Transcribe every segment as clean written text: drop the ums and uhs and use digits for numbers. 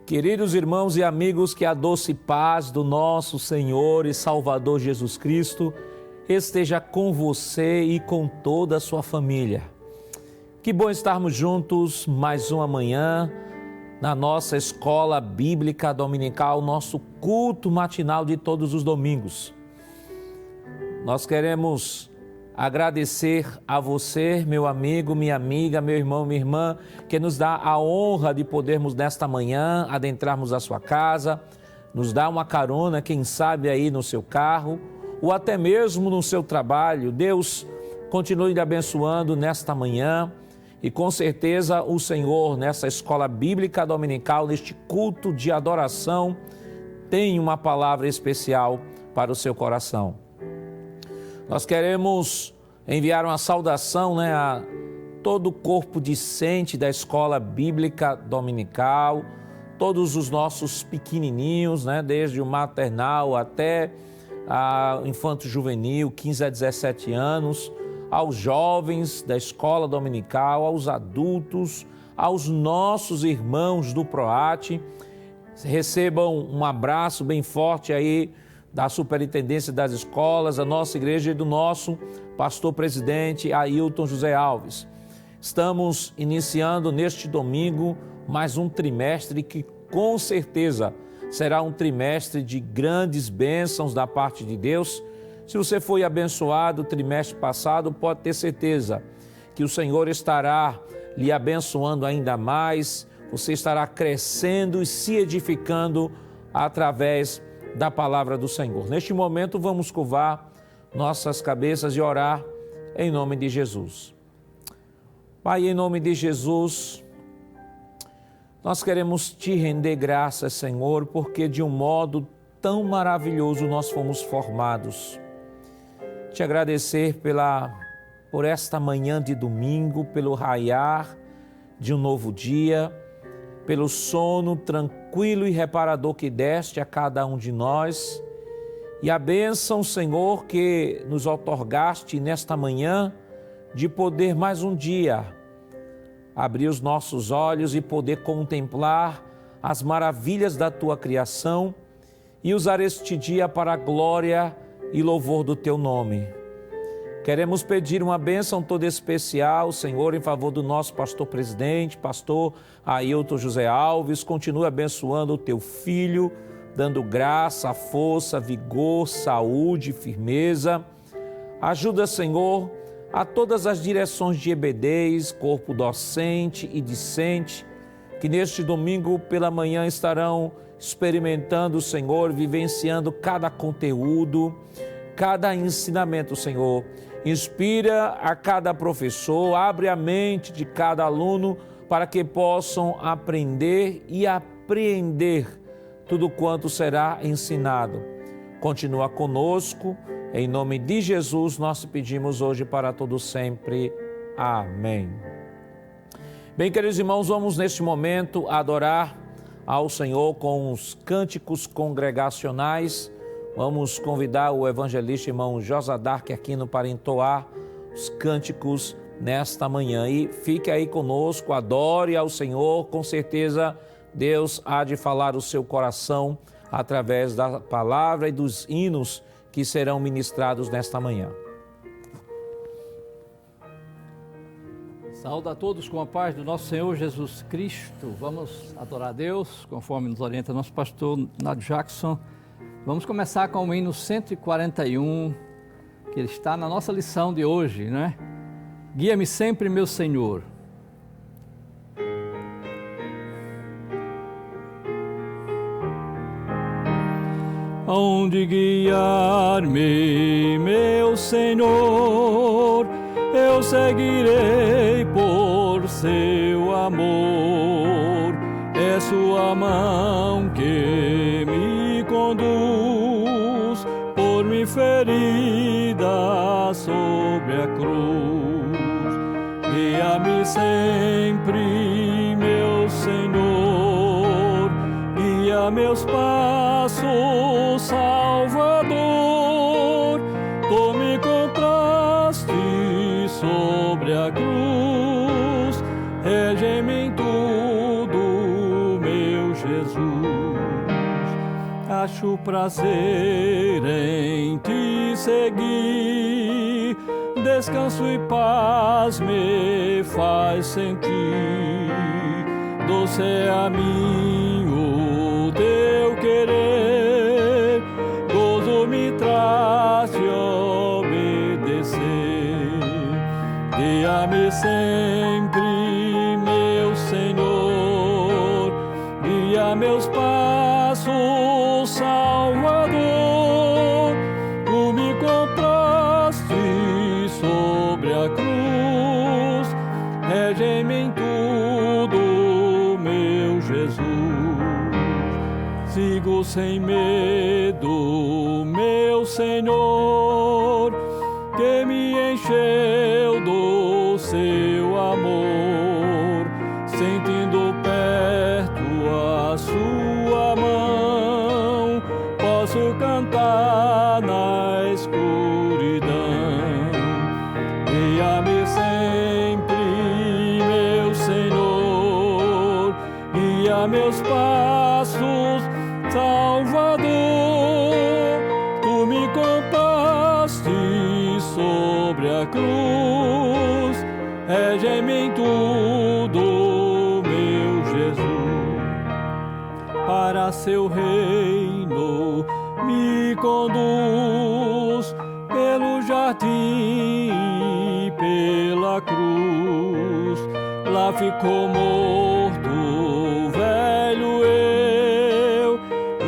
Queridos irmãos e amigos, que a doce paz do nosso Senhor e Salvador Jesus Cristo esteja com você e com toda a sua família. Que bom estarmos juntos mais uma manhã na nossa escola bíblica dominical, nosso culto matinal de todos os domingos. Nós queremos agradecer a você, meu amigo, minha amiga, meu irmão, minha irmã, que nos dá a honra de podermos nesta manhã adentrarmos a sua casa, nos dar uma carona, quem sabe aí no seu carro, ou até mesmo no seu trabalho. Deus continue lhe abençoando nesta manhã e com certeza o Senhor, nessa escola bíblica dominical, neste culto de adoração, tem uma palavra especial para o seu coração. Nós queremos enviar uma saudação, a todo o corpo discente da Escola Bíblica Dominical, todos os nossos pequenininhos, desde o maternal até a infanto-juvenil, 15 a 17 anos, aos jovens da Escola Dominical, aos adultos, aos nossos irmãos do PROAT. Recebam um abraço bem forte aí da Superintendência das Escolas, da nossa igreja e do nosso pastor-presidente Ailton José Alves. Estamos iniciando neste domingo mais um trimestre que com certeza será um trimestre de grandes bênçãos da parte de Deus. Se você foi abençoado no trimestre passado, pode ter certeza que o Senhor estará lhe abençoando ainda mais, você estará crescendo e se edificando através da palavra do Senhor. Neste momento vamos curvar nossas cabeças e orar em nome de Jesus. Pai, em nome de Jesus, nós queremos te render graças, Senhor, porque de um modo tão maravilhoso nós fomos formados. Te agradecer por esta manhã de domingo, pelo raiar de um novo dia, pelo sono tranquilo e reparador que deste a cada um de nós e a bênção, Senhor, que nos outorgaste nesta manhã de poder mais um dia abrir os nossos olhos e poder contemplar as maravilhas da Tua criação e usar este dia para a glória e louvor do Teu nome. Queremos pedir uma bênção toda especial, Senhor, em favor do nosso pastor-presidente, pastor Ailton José Alves. Continue abençoando o Teu filho, dando graça, força, vigor, saúde, firmeza. Ajuda, Senhor, a todas as direções de EBDs, corpo docente e discente, que neste domingo pela manhã estarão experimentando, Senhor, vivenciando cada conteúdo, cada ensinamento, Senhor. Inspira a cada professor, abre a mente de cada aluno para que possam aprender e apreender tudo quanto será ensinado. Continua conosco, em nome de Jesus nós te pedimos hoje para todo sempre. Amém. Bem, queridos irmãos, vamos neste momento adorar ao Senhor com os cânticos congregacionais. Vamos convidar o evangelista irmão Josadark Aquino para entoar os cânticos nesta manhã. E fique aí conosco, adore ao Senhor, com certeza Deus há de falar o seu coração através da palavra e dos hinos que serão ministrados nesta manhã. Saúde a todos com a paz do nosso Senhor Jesus Cristo. Vamos adorar a Deus, conforme nos orienta nosso pastor Nádio Jackson. Vamos começar com o hino 141, que está na nossa lição de hoje, Guia-me sempre, meu Senhor. Onde guiar-me, meu Senhor, eu seguirei por seu amor. É sua mão que me conduz por minha ferida sobre a cruz. Guia-me sempre, meu Senhor, guia meus passos, Salvador. Tu me compraste sobre a cruz, rege-me em tudo, meu Jesus. acho prazer em te seguir, descanso e paz me faz sentir. Doce é a mim o teu querer, gozo me traz de obedecer. Guia-me sempre, meu Senhor, guia meus passos, Salvador. Tu me compraste sobre a cruz, rege-me em tudo, meu Jesus. Sigo sem medo, meu Senhor, que me encheu do seu amor, sentindo perto a sua mão, posso cantar na escuridão. Guia-me sempre, meu Senhor, guia meus passos, Salvador. Tu me compraste sobre a cruz, rege-me em tudo, meu Jesus. Para seu reino me conduz, pelo jardim e pela cruz. Lá ficou morto o velho eu,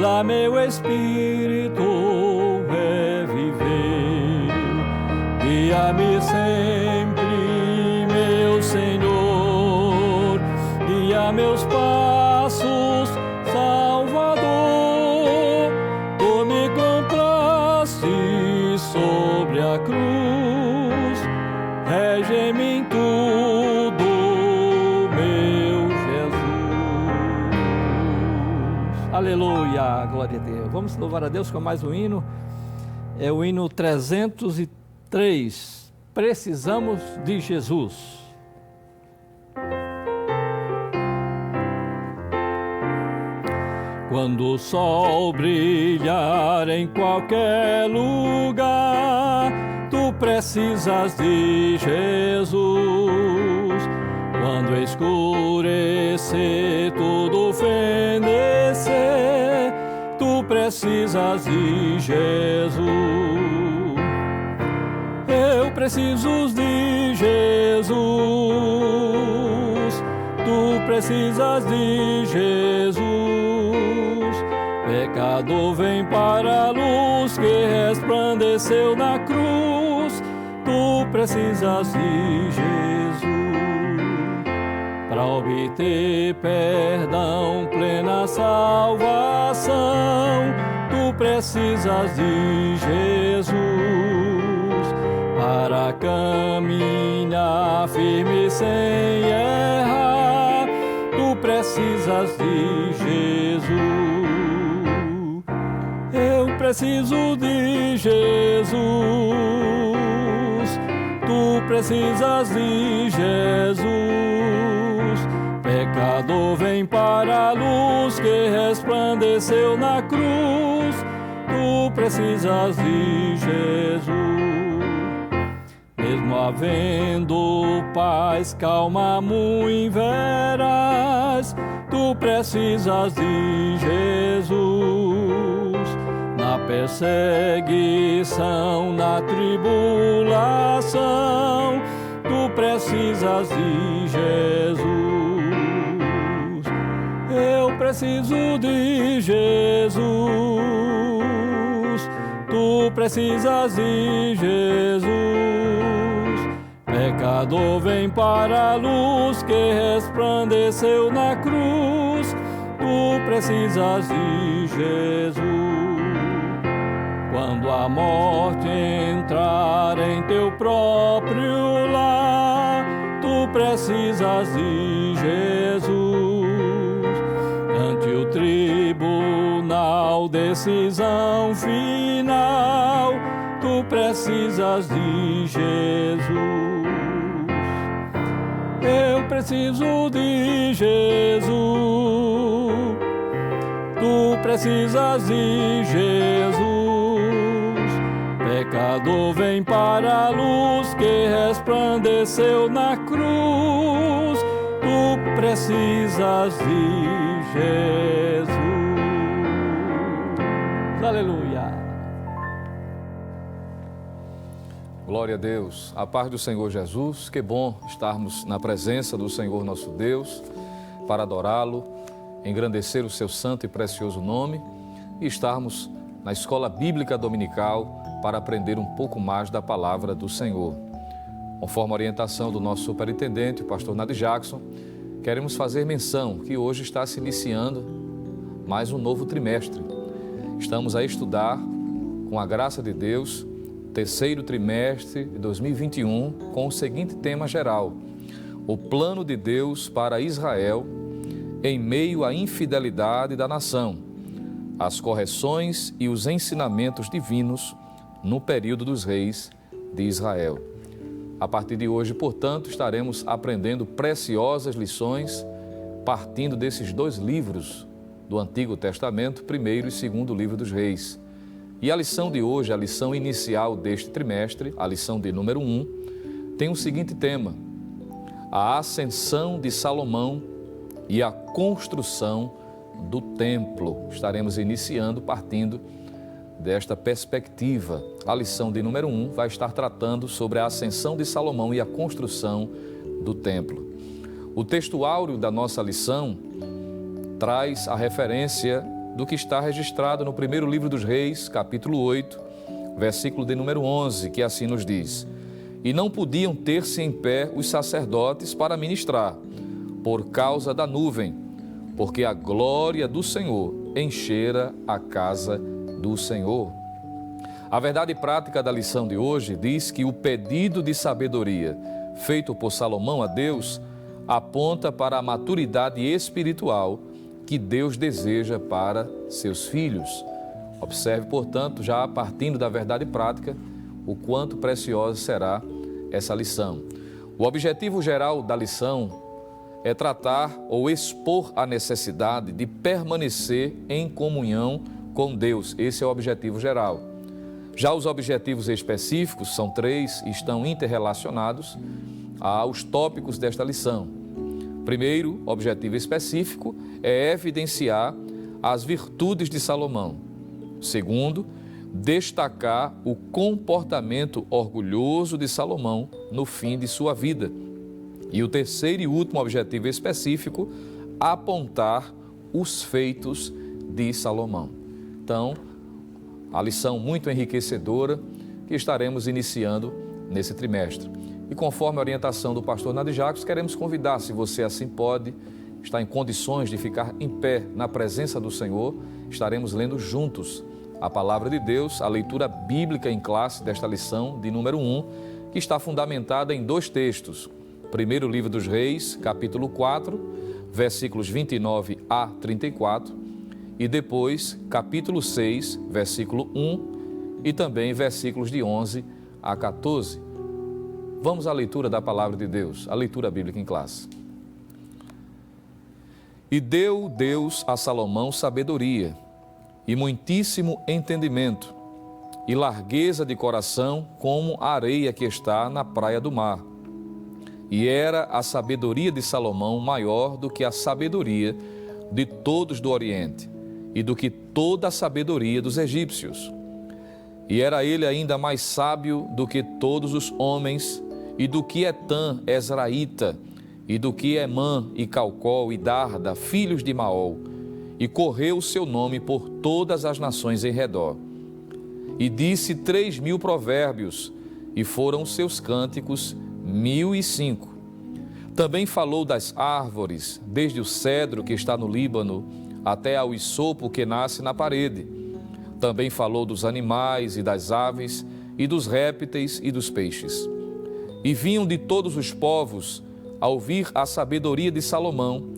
lá meu espírito reviveu. Guia-me sempre, meu Senhor, guia meus passos, Salvador. Tu me compraste sobre a cruz, rege-me em tudo, meu Jesus. Aleluia, glória a Deus. Vamos louvar a Deus com mais um hino. É o hino 303. Precisamos de Jesus. Quando o sol brilhar em qualquer lugar, tu precisas de Jesus. Quando escurecer, tudo fenecer, tu precisas de Jesus. Eu preciso de Jesus, tu precisas de Jesus. Pecador, vem para a luz que resplandeceu na cruz, tu precisas de Jesus. Para obter perdão, plena salvação, tu precisas de Jesus. Para caminhar firme sem errar, tu precisas de Jesus. Eu preciso de Jesus, tu precisas de Jesus. Pecador, vem para a luz que resplandeceu na cruz, tu precisas de Jesus. Mesmo havendo paz, calma muito veraz, tu precisas de Jesus. Na perseguição, na tribulação, tu precisas de Jesus. Eu preciso de Jesus, tu precisas de Jesus. Pecador, vem para a luz que resplandeceu na cruz, tu precisas de Jesus. Quando a morte entrar em teu próprio lar, tu precisas de Jesus. Ante o tribunal, decisão final, tu precisas de Jesus. Eu preciso de Jesus, tu precisas de Jesus. Pecador, vem para a luz que resplandeceu na cruz. Tu precisas de Jesus. Aleluia. Glória a Deus. A paz do Senhor Jesus. Que bom estarmos na presença do Senhor nosso Deus para adorá-lo, engrandecer o seu santo e precioso nome e estarmos na escola bíblica dominical para aprender um pouco mais da palavra do Senhor. Conforme a orientação do nosso superintendente, o pastor Nadir Jackson, queremos fazer menção que hoje está se iniciando mais um novo trimestre. Estamos a estudar, com a graça de Deus, o terceiro trimestre de 2021, com o seguinte tema geral: o plano de Deus para Israel em meio à infidelidade da nação, as correções e os ensinamentos divinos no período dos reis de Israel. A partir de hoje, portanto, estaremos aprendendo preciosas lições partindo desses dois livros do Antigo Testamento, primeiro e segundo livro dos reis. E a lição de hoje, a lição inicial deste trimestre, a lição de número 1, tem o seguinte tema: a ascensão de Salomão e a construção do templo. Estaremos iniciando partindo desta perspectiva. A lição de número 1 vai estar tratando sobre a ascensão de Salomão e a construção do templo. O texto áureo da nossa lição traz a referência do que está registrado no primeiro livro dos Reis, capítulo 8, versículo de número 11, que assim nos diz: e não podiam ter-se em pé os sacerdotes para ministrar, por causa da nuvem, porque a glória do Senhor enchera a casa do Senhor. A verdade prática da lição de hoje diz que o pedido de sabedoria feito por Salomão a Deus aponta para a maturidade espiritual que Deus deseja para seus filhos. Observe, portanto, já partindo da verdade prática, o quanto preciosa será essa lição. O objetivo geral da lição é tratar ou expor a necessidade de permanecer em comunhão com Deus. Esse é o objetivo geral. Já os objetivos específicos, são 3 e estão interrelacionados aos tópicos desta lição. Primeiro, objetivo específico é evidenciar as virtudes de Salomão. Segundo, destacar o comportamento orgulhoso de Salomão no fim de sua vida. E o terceiro e último objetivo específico, apontar os feitos de Salomão. Então, a lição muito enriquecedora que estaremos iniciando nesse trimestre. E conforme a orientação do pastor Nadir Jackson, queremos convidar, se você assim pode, está em condições de ficar em pé na presença do Senhor, estaremos lendo juntos a palavra de Deus, a leitura bíblica em classe desta lição de número 1, que está fundamentada em 2 textos. Primeiro livro dos Reis, capítulo 4, versículos 29 a 34, e depois capítulo 6, versículo 1, e também versículos de 11 a 14. Vamos à leitura da palavra de Deus, a leitura bíblica em classe. E deu Deus a Salomão sabedoria, e muitíssimo entendimento, e largueza de coração como a areia que está na praia do mar. E era a sabedoria de Salomão maior do que a sabedoria de todos do Oriente, e do que toda a sabedoria dos egípcios. E era ele ainda mais sábio do que todos os homens, e do que Etã, Ezraíta, e do que Emã, e Calcol, e Darda, filhos de Maol, e correu o seu nome por todas as nações em redor. E disse 3.000 provérbios, e foram seus cânticos 1.005. Também falou das árvores, desde o cedro que está no Líbano, até ao isopo que nasce na parede. Também falou dos animais e das aves, e dos répteis e dos peixes. E vinham de todos os povos a ouvir a sabedoria de Salomão,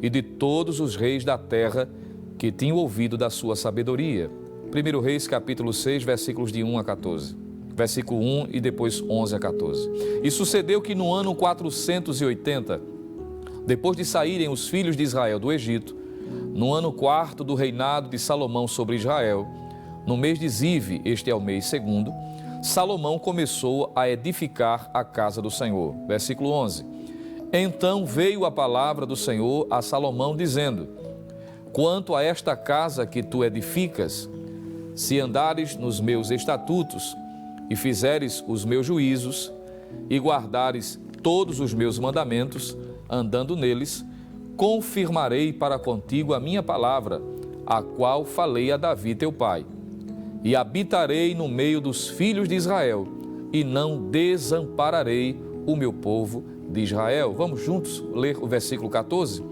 e de todos os reis da terra que tinham ouvido da sua sabedoria. 1 Reis, capítulo 6, versículos de 1 a 14. Versículo 1 e depois 11 a 14. E sucedeu que no ano 480, depois de saírem os filhos de Israel do Egito, no ano 4º do reinado de Salomão sobre Israel, no mês de Zive, este é o mês 2º, Salomão começou a edificar a casa do Senhor. Versículo 11. Então veio a palavra do Senhor a Salomão, dizendo: quanto a esta casa que tu edificas, se andares nos meus estatutos e fizeres os meus juízos e guardares todos os meus mandamentos, andando neles, confirmarei para contigo a minha palavra, a qual falei a Davi teu pai. E habitarei no meio dos filhos de Israel, e não desampararei o meu povo de Israel. Vamos juntos ler o versículo 14?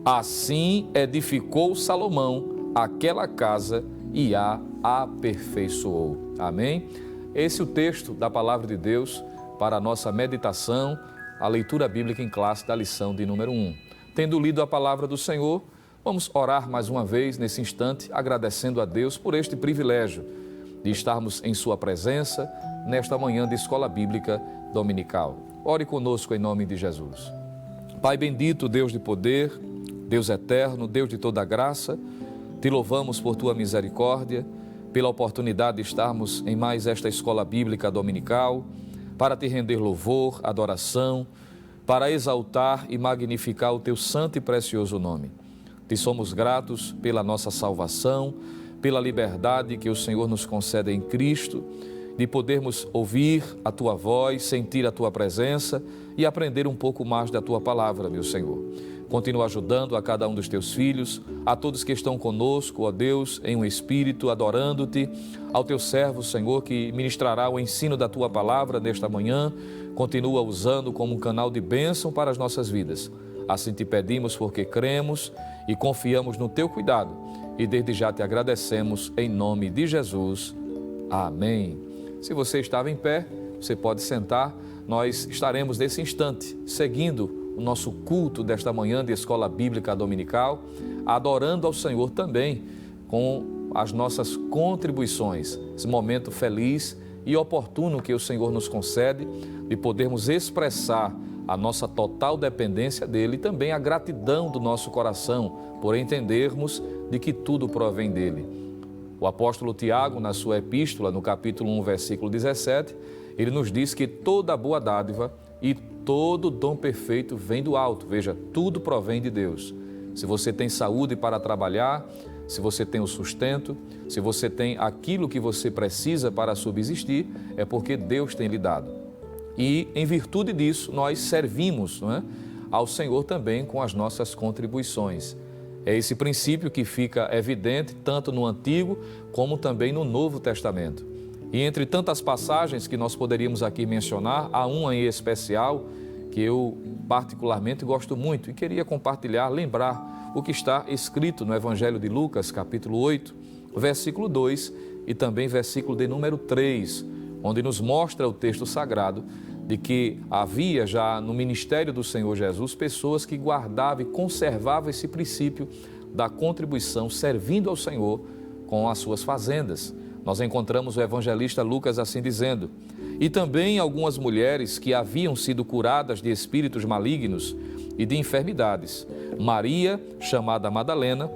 Assim edificou Salomão aquela casa e a aperfeiçoou. Amém? Esse é o texto da palavra de Deus para a nossa meditação, a leitura bíblica em classe da lição de número 1. Tendo lido a palavra do Senhor, vamos orar mais uma vez nesse instante, agradecendo a Deus por este privilégio de estarmos em sua presença nesta manhã de escola bíblica dominical. Ore conosco em nome de Jesus. Pai bendito, Deus de poder, Deus eterno, Deus de toda graça, te louvamos por tua misericórdia, pela oportunidade de estarmos em mais esta escola bíblica dominical, para te render louvor, adoração, para exaltar e magnificar o teu santo e precioso nome. Te somos gratos pela nossa salvação, pela liberdade que o Senhor nos concede em Cristo, de podermos ouvir a tua voz, sentir a tua presença e aprender um pouco mais da tua palavra, meu Senhor. Continua ajudando a cada um dos teus filhos, a todos que estão conosco, ó Deus, em um espírito, adorando-te, ao teu servo, Senhor, que ministrará o ensino da tua palavra nesta manhã, continua usando como um canal de bênção para as nossas vidas. Assim te pedimos porque cremos e confiamos no teu cuidado e desde já te agradecemos em nome de Jesus. Amém. Se você estava em pé, você pode sentar. Nós estaremos nesse instante seguindo o nosso culto desta manhã de Escola Bíblica Dominical, adorando ao Senhor também com as nossas contribuições. Esse momento feliz e oportuno que o Senhor nos concede de podermos expressar a nossa total dependência dEle e também a gratidão do nosso coração por entendermos de que tudo provém dEle. O apóstolo Tiago, na sua epístola, no capítulo 1, versículo 17, ele nos diz que toda boa dádiva e todo dom perfeito vem do alto. Veja, tudo provém de Deus. Se você tem saúde para trabalhar, se você tem o sustento, se você tem aquilo que você precisa para subsistir, é porque Deus tem lhe dado. E, em virtude disso, nós servimos, não é, ao Senhor também com as nossas contribuições. É esse princípio que fica evidente tanto no Antigo como também no Novo Testamento. E entre tantas passagens que nós poderíamos aqui mencionar, há uma em especial que eu particularmente gosto muito e queria compartilhar, lembrar o que está escrito no Evangelho de Lucas, capítulo 8, versículo 2 e também versículo de número 3, onde nos mostra o texto sagrado de que havia já no ministério do Senhor Jesus pessoas que guardavam e conservavam esse princípio da contribuição, servindo ao Senhor com as suas fazendas. Nós encontramos o evangelista Lucas assim dizendo: e também algumas mulheres que haviam sido curadas de espíritos malignos e de enfermidades. Maria, chamada Madalena,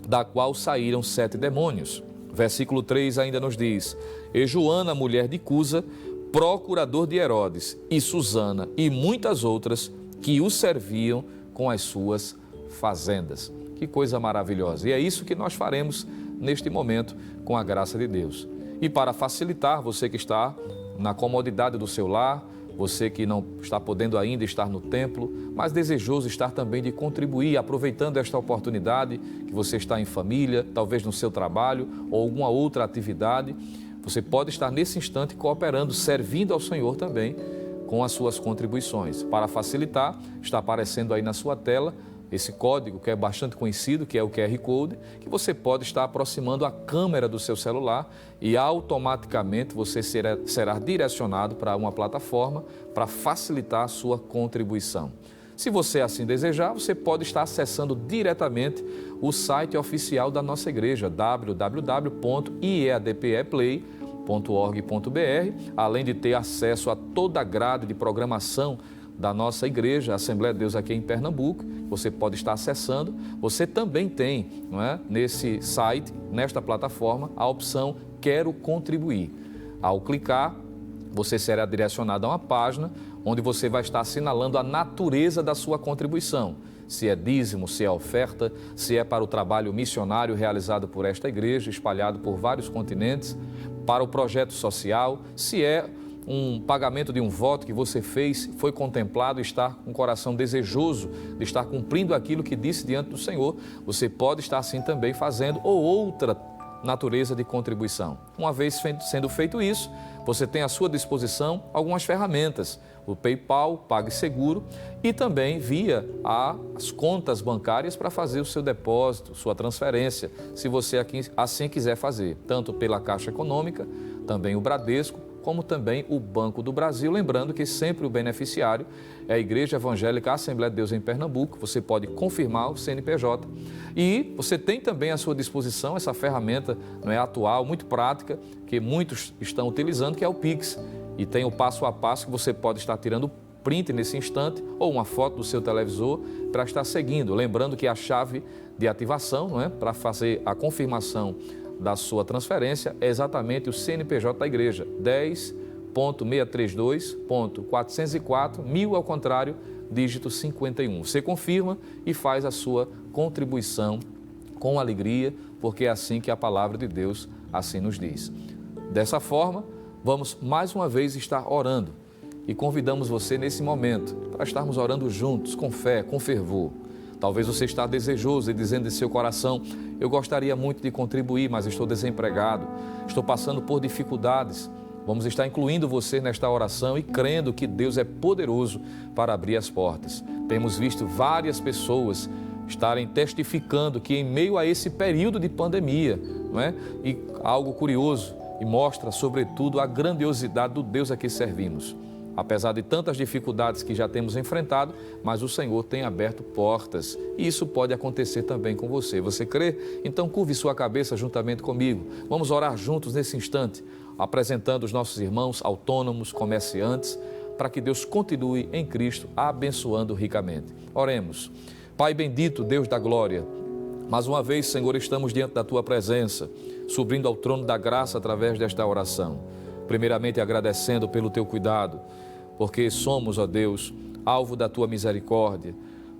da qual saíram 7 demônios. Versículo 3 ainda nos diz: e Joana, mulher de Cusa, procurador de Herodes, e Susana e muitas outras que o serviam com as suas fazendas. Que coisa maravilhosa! E é isso que nós faremos neste momento com a graça de Deus. E para facilitar, você que está na comodidade do seu lar, você que não está podendo ainda estar no templo, mas desejoso estar também de contribuir, aproveitando esta oportunidade que você está em família, talvez no seu trabalho ou alguma outra atividade, você pode estar nesse instante cooperando, servindo ao Senhor também com as suas contribuições. Para facilitar, está aparecendo aí na sua tela esse código que é bastante conhecido, que é o QR Code, que você pode estar aproximando a câmera do seu celular e automaticamente você será direcionado para uma plataforma para facilitar a sua contribuição. Se você assim desejar, você pode estar acessando diretamente o site oficial da nossa igreja, www.iadpeplay.org.br, além de ter acesso a toda a grade de programação da nossa igreja, a Assembleia de Deus aqui em Pernambuco. Você pode estar acessando. Você também tem, não é, nesse site, nesta plataforma, a opção Quero Contribuir. Ao clicar, você será direcionado a uma página onde você vai estar assinalando a natureza da sua contribuição. Se é dízimo, se é oferta, se é para o trabalho missionário realizado por esta igreja, espalhado por vários continentes, para o projeto social, se é um pagamento de um voto que você fez, foi contemplado e está com o coração desejoso de estar cumprindo aquilo que disse diante do Senhor, você pode estar assim também fazendo, ou outra natureza de contribuição. Uma vez sendo feito isso, você tem à sua disposição algumas ferramentas, o PayPal, PagSeguro e também via as contas bancárias para fazer o seu depósito, sua transferência, se você assim quiser fazer, tanto pela Caixa Econômica, também o Bradesco, como também o Banco do Brasil, lembrando que sempre o beneficiário é a Igreja Evangélica Assembleia de Deus em Pernambuco. Você pode confirmar o CNPJ e você tem também à sua disposição essa ferramenta, não é, atual, muito prática, que muitos estão utilizando, que é o Pix, e tem o passo a passo que você pode estar tirando print nesse instante ou uma foto do seu televisor para estar seguindo, lembrando que a chave de ativação, não é, para fazer a confirmação da sua transferência é exatamente o CNPJ da igreja, 10.632.404, 1000 ao contrário, dígito 51. Você confirma e faz a sua contribuição com alegria, porque é assim que a palavra de Deus assim nos diz. Dessa forma, vamos mais uma vez estar orando e convidamos você nesse momento para estarmos orando juntos, com fé, com fervor. Talvez você está desejoso e dizendo em seu coração, eu gostaria muito de contribuir, mas estou desempregado, estou passando por dificuldades. Vamos estar incluindo você nesta oração e crendo que Deus é poderoso para abrir as portas. Temos visto várias pessoas estarem testificando que em meio a esse período de pandemia, não é? E algo curioso, e mostra sobretudo a grandiosidade do Deus a que servimos. Apesar de tantas dificuldades que já temos enfrentado, mas o Senhor tem aberto portas e isso pode acontecer também com você. Você crê? Então curve sua cabeça juntamente comigo. Vamos orar juntos nesse instante, apresentando os nossos irmãos autônomos, comerciantes, para que Deus continue em Cristo abençoando ricamente. Oremos. Pai bendito, Deus da glória, mais uma vez, Senhor, estamos diante da Tua presença, subindo ao trono da graça através desta oração. Primeiramente agradecendo pelo Teu cuidado, porque somos, ó Deus, alvo da Tua misericórdia,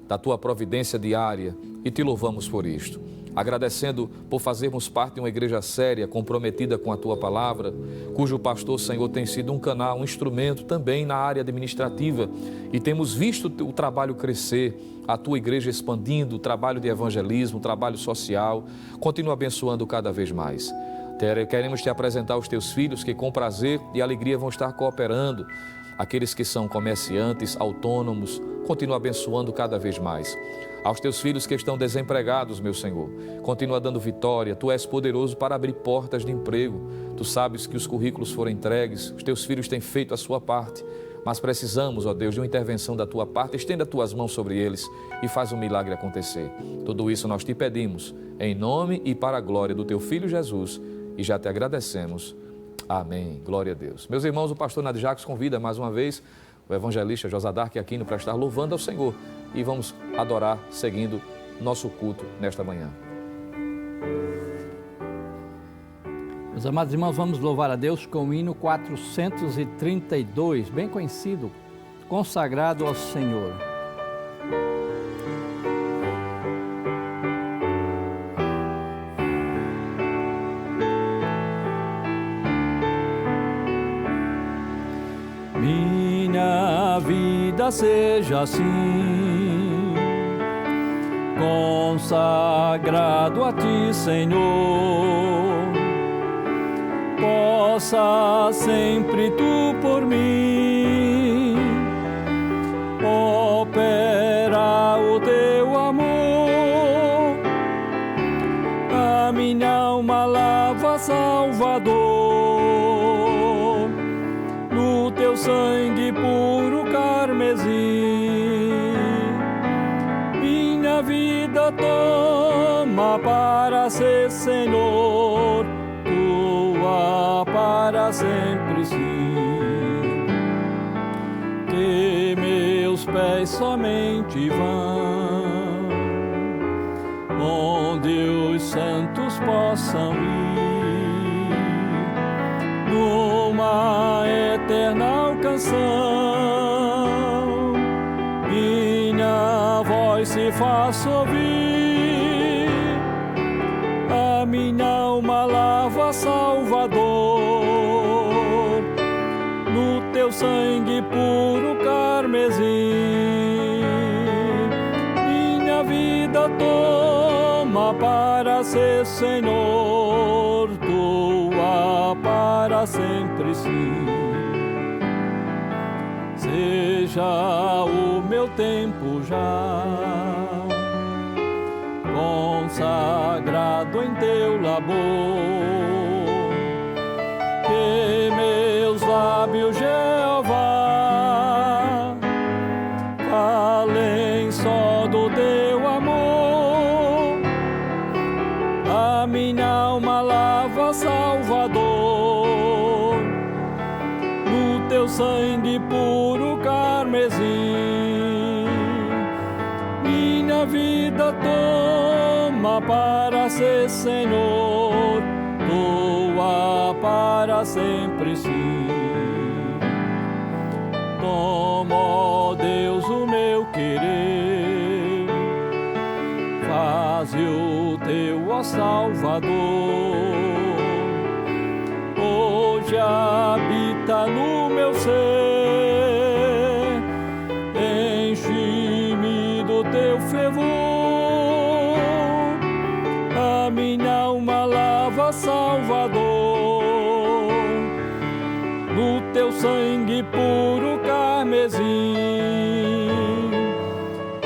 da Tua providência diária e Te louvamos por isto. Agradecendo por fazermos parte de uma igreja séria, comprometida com a Tua palavra, cujo pastor, Senhor, tem sido um canal, um instrumento também na área administrativa e temos visto o trabalho crescer, a Tua igreja expandindo, o trabalho de evangelismo, o trabalho social, continua abençoando cada vez mais. Queremos Te apresentar os Teus filhos que com prazer e alegria vão estar cooperando, aqueles que são comerciantes, autônomos, continua abençoando cada vez mais. Aos Teus filhos que estão desempregados, meu Senhor, continua dando vitória. Tu és poderoso para abrir portas de emprego. Tu sabes que os currículos foram entregues, os Teus filhos têm feito a sua parte, mas precisamos, ó Deus, de uma intervenção da Tua parte. Estenda as Tuas mãos sobre eles e faz um milagre acontecer. Tudo isso nós Te pedimos, em nome e para a glória do Teu Filho Jesus, e já Te agradecemos. Amém. Glória a Deus. Meus irmãos, o pastor Nadir Jacques convida mais uma vez o evangelista Josadark Aquino para estar louvando ao Senhor e vamos adorar seguindo nosso culto nesta manhã. Meus amados irmãos, vamos louvar a Deus com o hino 432, bem conhecido, consagrado ao Senhor. Minha vida seja assim, consagrado a Ti, Senhor. Possa sempre Tu por mim operar o Teu amor. A minha alma lava, Salvador, no Teu sangue puro carmesim. Minha vida toma para ser, Senhor, Tua para sempre sim. Que meu pés somente vão, onde os santos possam ir, numa eterna canção, minha voz se faça ouvir, a minha alma lava, Salvador, no teu sangue puro carmesim. Minha vida toma para ser, Senhor, tua para sempre sim. Seja o meu tempo já consagrado em teu labor, que meus lábios, Jeová, falem só do teu amor, a minha alma lava, Salvador, no teu sangue puro carmesim. Minha vida toma para ser, Senhor, tua para sempre sim. Toma, ó Deus, o meu querer, faze o teu, ó Salvador, hoje habita no meu ser, enche-me do teu fervor, a minha alma lava, Salvador, no teu sangue puro carmesim.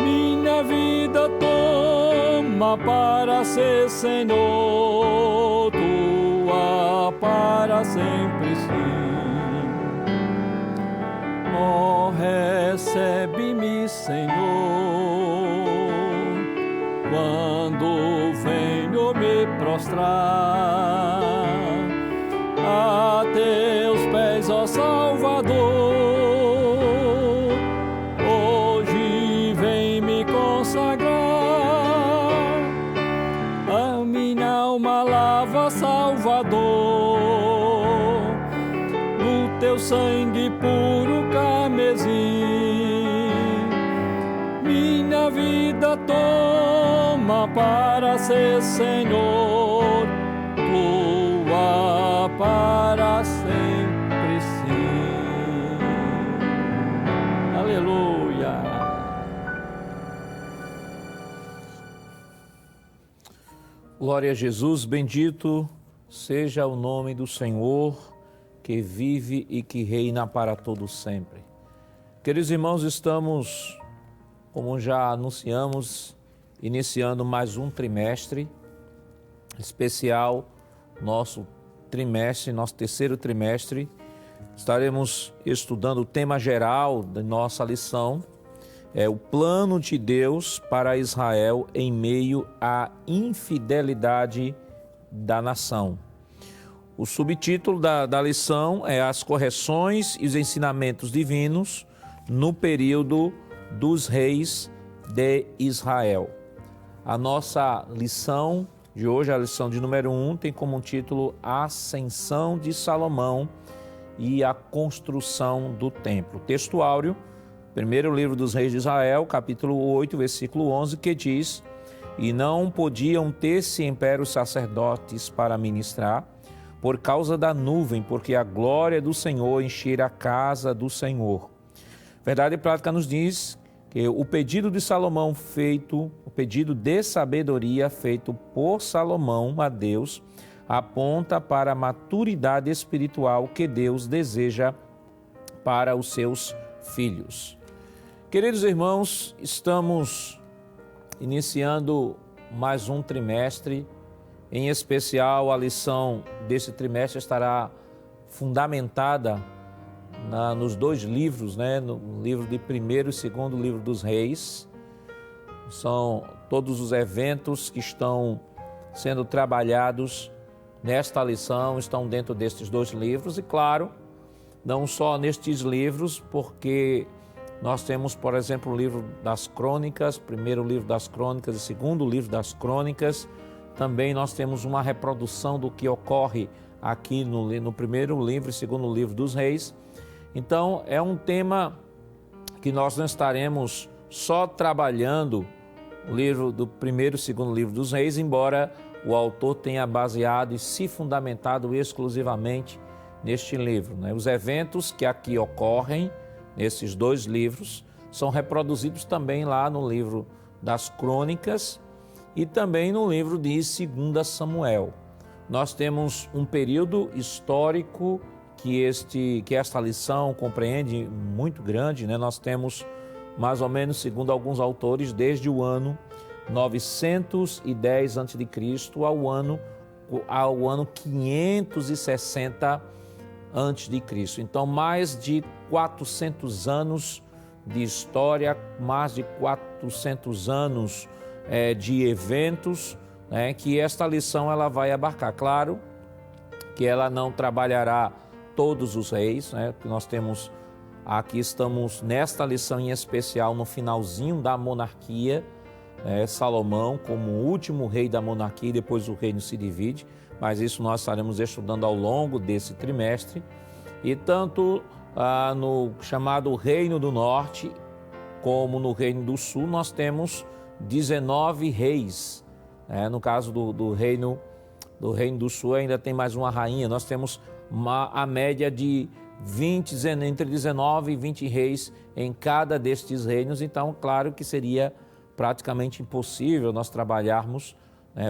Minha vida toma para ser, Senhor, tua para sempre sim. Ó, recebe-me, Senhor, quando venho me prostrar a teus pés, ó Salvador, hoje vem me consagrar, a minha alma lava, Salvador, no teu sangue puro carmesim. Minha vida toma para ser, Senhor, tua para sempre sim. Aleluia. Glória a Jesus, bendito seja o nome do Senhor, que vive e que reina para todo sempre. Queridos irmãos, estamos, como já anunciamos, iniciando mais um trimestre especial, nosso terceiro trimestre. Estaremos estudando o tema geral da nossa lição, o plano de Deus para Israel em meio à infidelidade da nação. O subtítulo da lição é As correções e os ensinamentos divinos no período dos reis de Israel. A nossa lição de hoje, a lição de número 1, tem como título A Ascensão de Salomão e a Construção do Templo. Texto áureo, primeiro livro dos reis de Israel, capítulo 8, versículo 11, que diz: E não podiam ter-se em pé os sacerdotes para ministrar, por causa da nuvem, porque a glória do Senhor enchera a casa do Senhor. Verdade e prática nos diz que o pedido de Salomão feito, o pedido de sabedoria feito por Salomão a Deus, aponta para a maturidade espiritual que Deus deseja para os seus filhos. Queridos irmãos, estamos iniciando mais um trimestre. Em especial, a lição desse trimestre estará fundamentada nos dois livros, no livro de primeiro e segundo livro dos reis. São todos os eventos que estão sendo trabalhados nesta lição, estão dentro destes dois livros. E claro, não só nestes livros, porque Nós temos, por exemplo, o livro das Crônicas, primeiro livro das Crônicas e segundo livro das Crônicas. Também nós temos uma reprodução do que ocorre aqui no primeiro livro e segundo livro dos Reis. Então, é um tema que nós não estaremos só trabalhando o livro do primeiro e segundo livro dos Reis, embora o autor tenha baseado e se fundamentado exclusivamente neste livro, né? Os eventos que aqui ocorrem nesses dois livros são reproduzidos também lá no livro das Crônicas e também no livro de 2 Samuel. Nós temos um período histórico que esta lição compreende muito grande, né? Nós temos mais ou menos, segundo alguns autores, desde o ano 910 a.C. ao ano 560 a.C. Então, mais de 400 anos de história, mais de 400 anos de eventos, né, que esta lição ela vai abarcar. Claro que ela não trabalhará todos os reis, né, que nós temos aqui, estamos nesta lição em especial no finalzinho da monarquia, Salomão como o último rei da monarquia, e depois o reino se divide, mas isso nós estaremos estudando ao longo desse trimestre. E tanto no chamado Reino do Norte como no Reino do Sul nós temos 19 reis. No caso do Reino do Sul ainda tem mais uma rainha. Nós temos a média de entre 19 e 20 reis em cada destes reinos. Então, claro que seria praticamente impossível nós trabalharmos,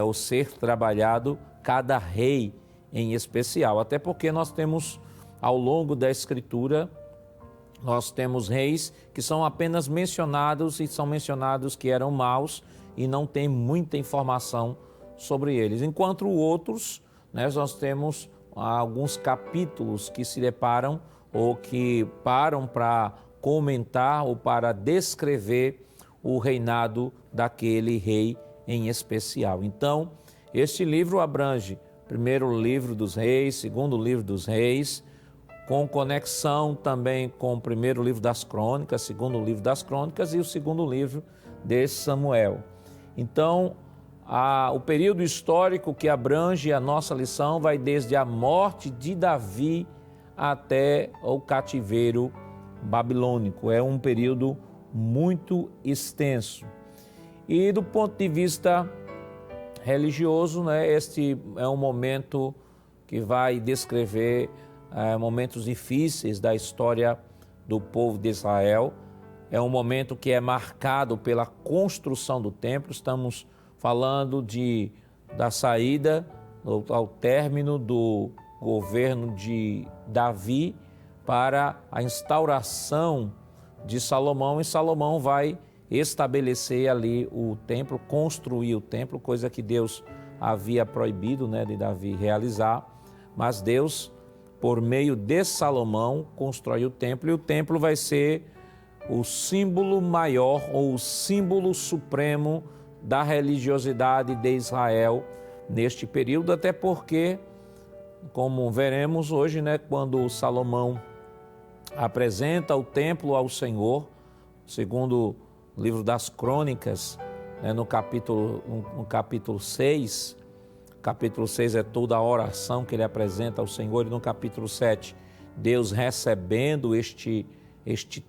ou ser trabalhado cada rei em especial, até porque nós temos ao longo da Escritura, nós temos reis que são apenas mencionados e são mencionados que eram maus e não tem muita informação sobre eles, enquanto outros, nós temos alguns capítulos que se deparam ou que param para comentar ou para descrever o reinado daquele rei em especial. Então, este livro abrange primeiro livro dos reis, segundo livro dos reis, com conexão também com o primeiro livro das Crônicas, segundo livro das Crônicas e o segundo livro de Samuel. Então, o período histórico que abrange a nossa lição vai desde a morte de Davi até o cativeiro babilônico. É um período muito extenso. E do ponto de vista religioso, este é um momento que vai descrever momentos difíceis da história do povo de Israel. É um momento que é marcado pela construção do templo. Estamos falando da saída, ao término do governo de Davi para a instauração de Salomão, e Salomão vai estabelecer ali o templo, construir o templo, coisa que Deus havia proibido, de Davi realizar, mas Deus, por meio de Salomão, constrói o templo, e o templo vai ser o símbolo maior ou o símbolo supremo da religiosidade de Israel neste período, até porque, como veremos hoje, quando Salomão apresenta o templo ao Senhor, segundo o livro das Crônicas, no capítulo 6, capítulo 6 é toda a oração que ele apresenta ao Senhor, e no capítulo 7, Deus recebendo este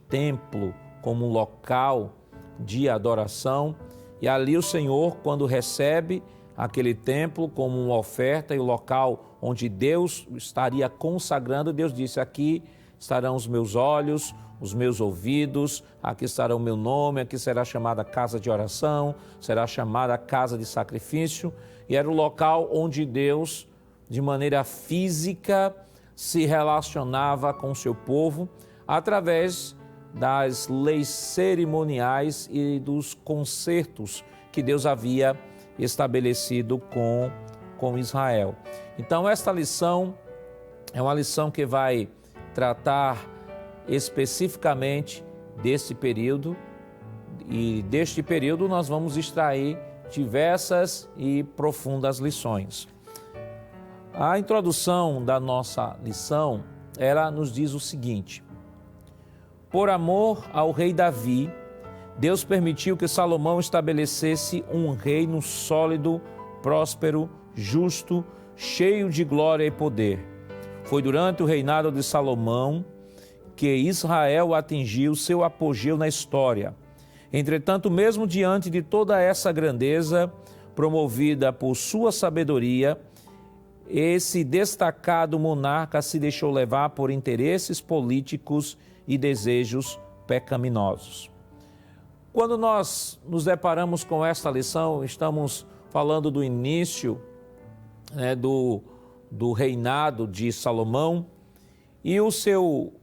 templo como um local de adoração, e ali o Senhor, quando recebe aquele templo como uma oferta e o local onde Deus estaria consagrando, Deus disse: aqui estarão os meus olhos, os meus ouvidos, aqui estará o meu nome, aqui será chamada casa de oração, será chamada casa de sacrifício. E era o local onde Deus, de maneira física, se relacionava com o seu povo através das leis cerimoniais e dos concertos que Deus havia estabelecido com Israel. Então, esta lição é uma lição que vai tratar especificamente desse período, e deste período nós vamos extrair diversas e profundas lições. A introdução da nossa lição, ela nos diz o seguinte: Por amor ao rei Davi, Deus permitiu que Salomão estabelecesse um reino sólido, próspero, justo, cheio de glória e poder. Foi durante o reinado de Salomão que Israel atingiu seu apogeu na história. Entretanto, mesmo diante de toda essa grandeza, promovida por sua sabedoria, esse destacado monarca se deixou levar por interesses políticos e desejos pecaminosos. Quando nós nos deparamos com esta lição, estamos falando do início do reinado de Salomão, e o seu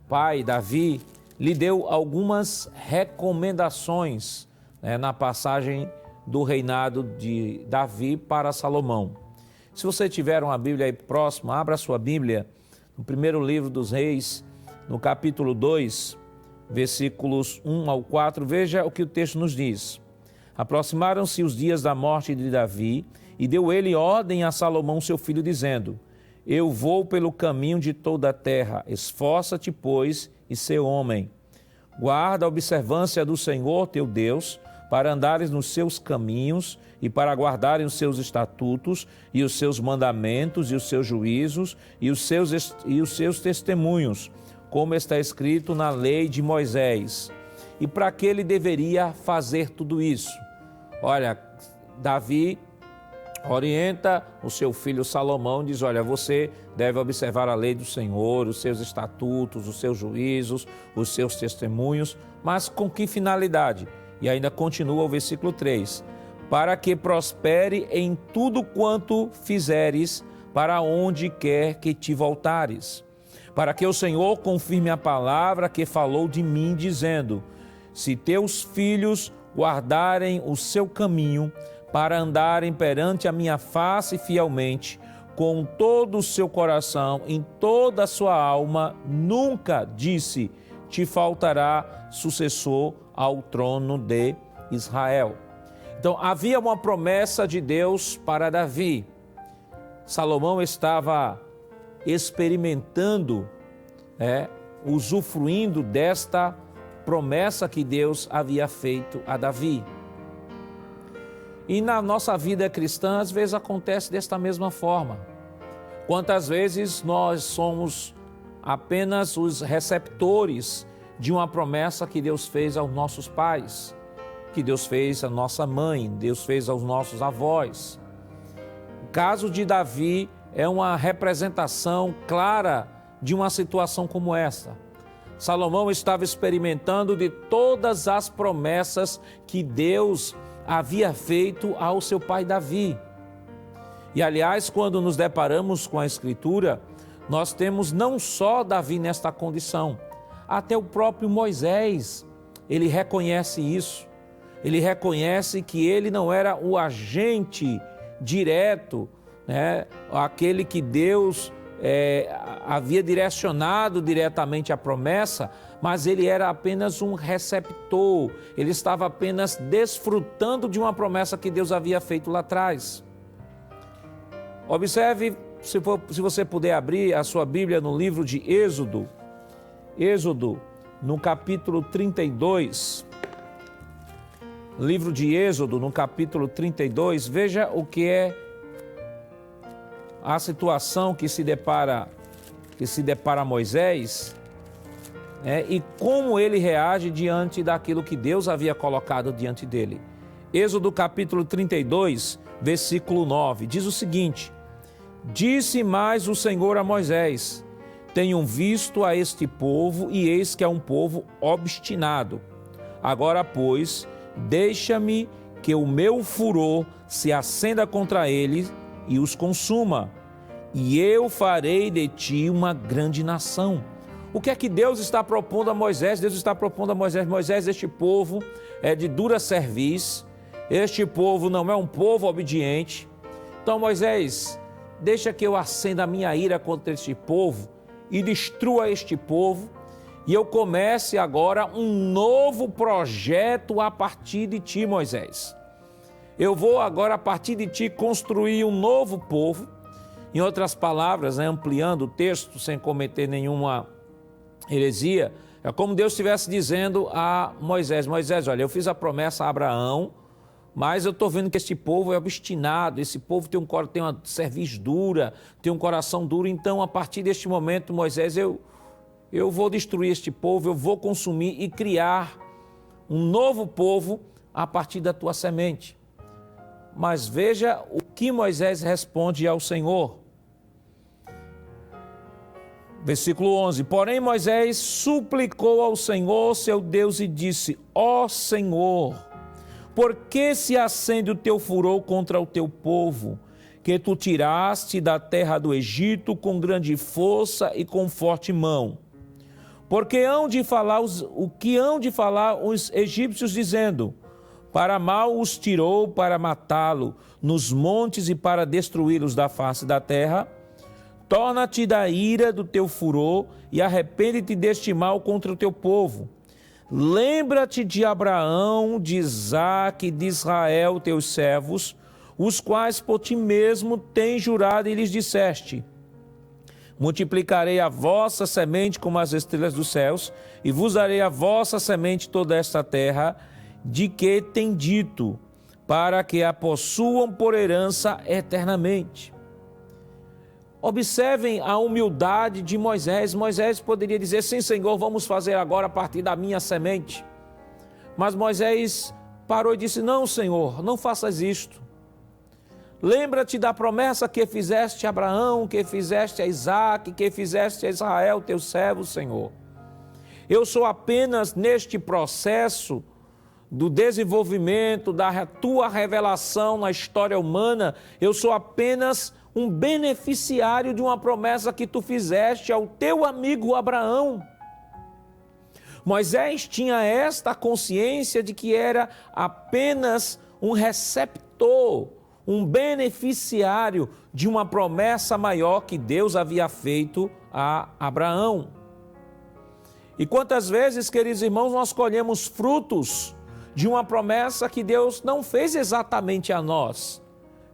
pai, Davi, lhe deu algumas recomendações na passagem do reinado de Davi para Salomão. Se você tiver uma Bíblia aí próxima, abra a sua Bíblia no primeiro livro dos Reis, no capítulo 2, versículos 1 ao 4, veja o que o texto nos diz. Aproximaram-se os dias da morte de Davi, e deu ele ordem a Salomão, seu filho, dizendo: Eu vou pelo caminho de toda a terra, esforça-te, pois, e sê homem. Guarda a observância do Senhor teu Deus, para andares nos seus caminhos e para guardarem os seus estatutos e os seus mandamentos e os seus juízos e os seus testemunhos, como está escrito na lei de Moisés. E para que ele deveria fazer tudo isso? Olha, Davi orienta o seu filho Salomão, diz: olha, você deve observar a lei do Senhor, os seus estatutos, os seus juízos, os seus testemunhos, mas com que finalidade? E ainda continua o versículo 3, para que prospere em tudo quanto fizeres, para onde quer que te voltares, para que o Senhor confirme a palavra que falou de mim, dizendo: se teus filhos guardarem o seu caminho, para andarem perante a minha face fielmente, com todo o seu coração, em toda a sua alma, nunca, disse, te faltará sucessor ao trono de Israel. Então, havia uma promessa de Deus para Davi. Salomão estava experimentando, usufruindo desta promessa que Deus havia feito a Davi. E na nossa vida cristã, às vezes acontece desta mesma forma. Quantas vezes nós somos apenas os receptores de uma promessa que Deus fez aos nossos pais, que Deus fez à nossa mãe, Deus fez aos nossos avós. O caso de Davi é uma representação clara de uma situação como essa. Salomão estava experimentando de todas as promessas que Deus havia feito ao seu pai Davi. E aliás, quando nos deparamos com a Escritura, nós temos não só Davi nesta condição, até o próprio Moisés, ele reconhece isso. Ele reconhece que ele não era o agente direto, aquele que Deus havia direcionado diretamente a promessa, mas ele era apenas um receptor, ele estava apenas desfrutando de uma promessa que Deus havia feito lá atrás. Observe, se você puder abrir a sua Bíblia no livro de Êxodo, no capítulo 32, livro de Êxodo, no capítulo 32, veja o que é a situação que se depara Moisés, e como ele reage diante daquilo que Deus havia colocado diante dele. Êxodo capítulo 32, versículo 9, diz o seguinte: disse mais o Senhor a Moisés: tenho visto a este povo, e eis que é um povo obstinado. Agora, pois, deixa-me que o meu furor se acenda contra eles e os consuma, e eu farei de ti uma grande nação. O que é que Deus está propondo a Moisés? Deus está propondo a Moisés: Moisés, este povo é de dura cerviz, este povo não é um povo obediente. Então, Moisés, deixa que eu acenda a minha ira contra este povo e destrua este povo, e eu comece agora um novo projeto a partir de ti, Moisés. Eu vou agora, a partir de ti, construir um novo povo. Em outras palavras, ampliando o texto, sem cometer nenhuma heresia, É como Deus estivesse dizendo a Moisés: Moisés, olha, eu fiz a promessa a Abraão, mas eu estou vendo que este povo é obstinado, esse povo tem uma cerviz dura, tem um coração duro, então a partir deste momento, Moisés, eu vou destruir este povo, eu vou consumir e criar um novo povo a partir da tua semente. Mas veja o que Moisés responde ao Senhor. Versículo 11, porém Moisés suplicou ao Senhor, seu Deus, e disse: ó Senhor, por que se acende o teu furor contra o teu povo, que tu tiraste da terra do Egito com grande força e com forte mão? Porque o que hão de falar os egípcios, dizendo: para mal os tirou para matá-lo nos montes e para destruí-los da face da terra? Torna-te da ira do teu furor e arrepende-te deste mal contra o teu povo. Lembra-te de Abraão, de Isaque e de Israel, teus servos, os quais por ti mesmo tens jurado e lhes disseste: multiplicarei a vossa semente como as estrelas dos céus, e vos darei a vossa semente toda esta terra, de que tem dito, para que a possuam por herança eternamente. Observem a humildade de Moisés. Moisés poderia dizer: sim, Senhor, vamos fazer agora a partir da minha semente. Mas Moisés parou e disse: não, Senhor, não faças isto. Lembra-te da promessa que fizeste a Abraão, que fizeste a Isaque, que fizeste a Israel, teu servo, Senhor. Eu sou apenas neste processo do desenvolvimento da tua revelação na história humana, eu sou apenas um beneficiário de uma promessa que tu fizeste ao teu amigo Abraão. Moisés tinha esta consciência de que era apenas um receptor, um beneficiário de uma promessa maior que Deus havia feito a Abraão. E quantas vezes, queridos irmãos, nós colhemos frutos de uma promessa que Deus não fez exatamente a nós,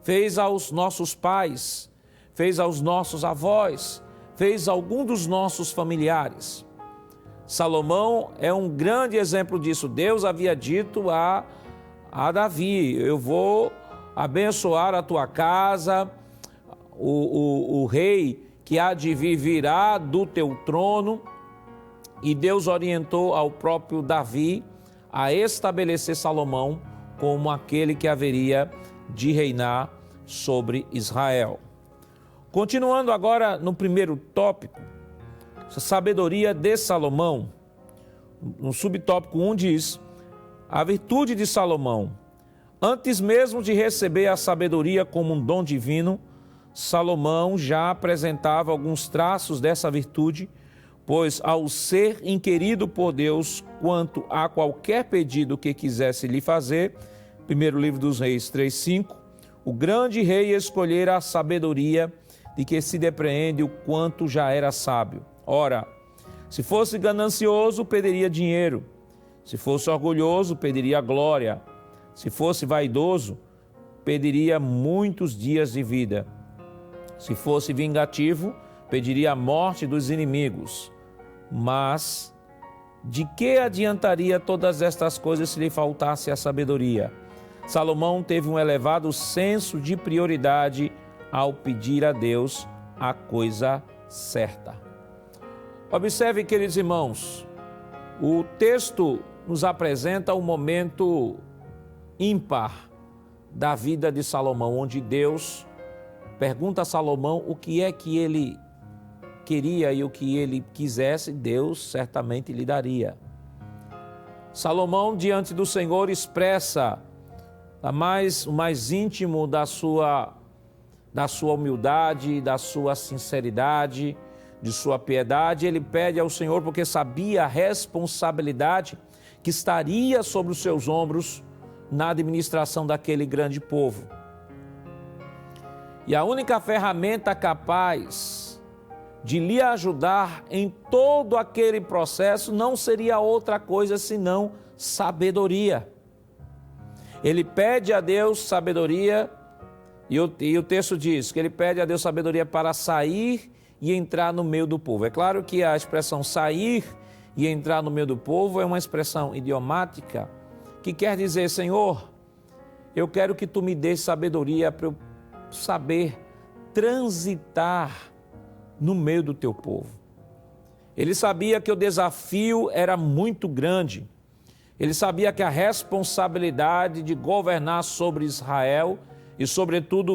fez aos nossos pais, fez aos nossos avós, fez a algum dos nossos familiares. Salomão é um grande exemplo disso. Deus havia dito a Davi: eu vou abençoar a tua casa, o rei que há de vir virá do teu trono. E Deus orientou ao próprio Davi a estabelecer Salomão como aquele que haveria de reinar sobre Israel. Continuando agora no primeiro tópico, a sabedoria de Salomão. No subtópico 1 diz: a virtude de Salomão. Antes mesmo de receber a sabedoria como um dom divino, Salomão já apresentava alguns traços dessa virtude, pois ao ser inquirido por Deus quanto a qualquer pedido que quisesse lhe fazer, primeiro livro dos Reis 3:5, o grande rei escolhera a sabedoria de que se depreende o quanto já era sábio. Ora, se fosse ganancioso, pediria dinheiro; se fosse orgulhoso, pediria glória; se fosse vaidoso, pediria muitos dias de vida; se fosse vingativo, pediria a morte dos inimigos. Mas de que adiantaria todas estas coisas se lhe faltasse a sabedoria? Salomão teve um elevado senso de prioridade ao pedir a Deus a coisa certa. Observe, queridos irmãos, o texto nos apresenta um momento ímpar da vida de Salomão, onde Deus pergunta a Salomão o que é que ele queria, e o que ele quisesse, Deus certamente lhe daria. Salomão, diante do Senhor, expressa o mais íntimo da sua humildade, da sua sinceridade, de sua piedade. Ele pede ao Senhor porque sabia a responsabilidade que estaria sobre os seus ombros na administração daquele grande povo. E a única ferramenta capaz de lhe ajudar em todo aquele processo não seria outra coisa senão sabedoria. Ele pede a Deus sabedoria, e o texto diz que ele pede a Deus sabedoria para sair e entrar no meio do povo. É claro que a expressão sair e entrar no meio do povo é uma expressão idiomática que quer dizer: Senhor, eu quero que tu me dês sabedoria para eu saber transitar no meio do teu povo. Ele sabia que o desafio era muito grande. Ele sabia que a responsabilidade de governar sobre Israel e, sobretudo,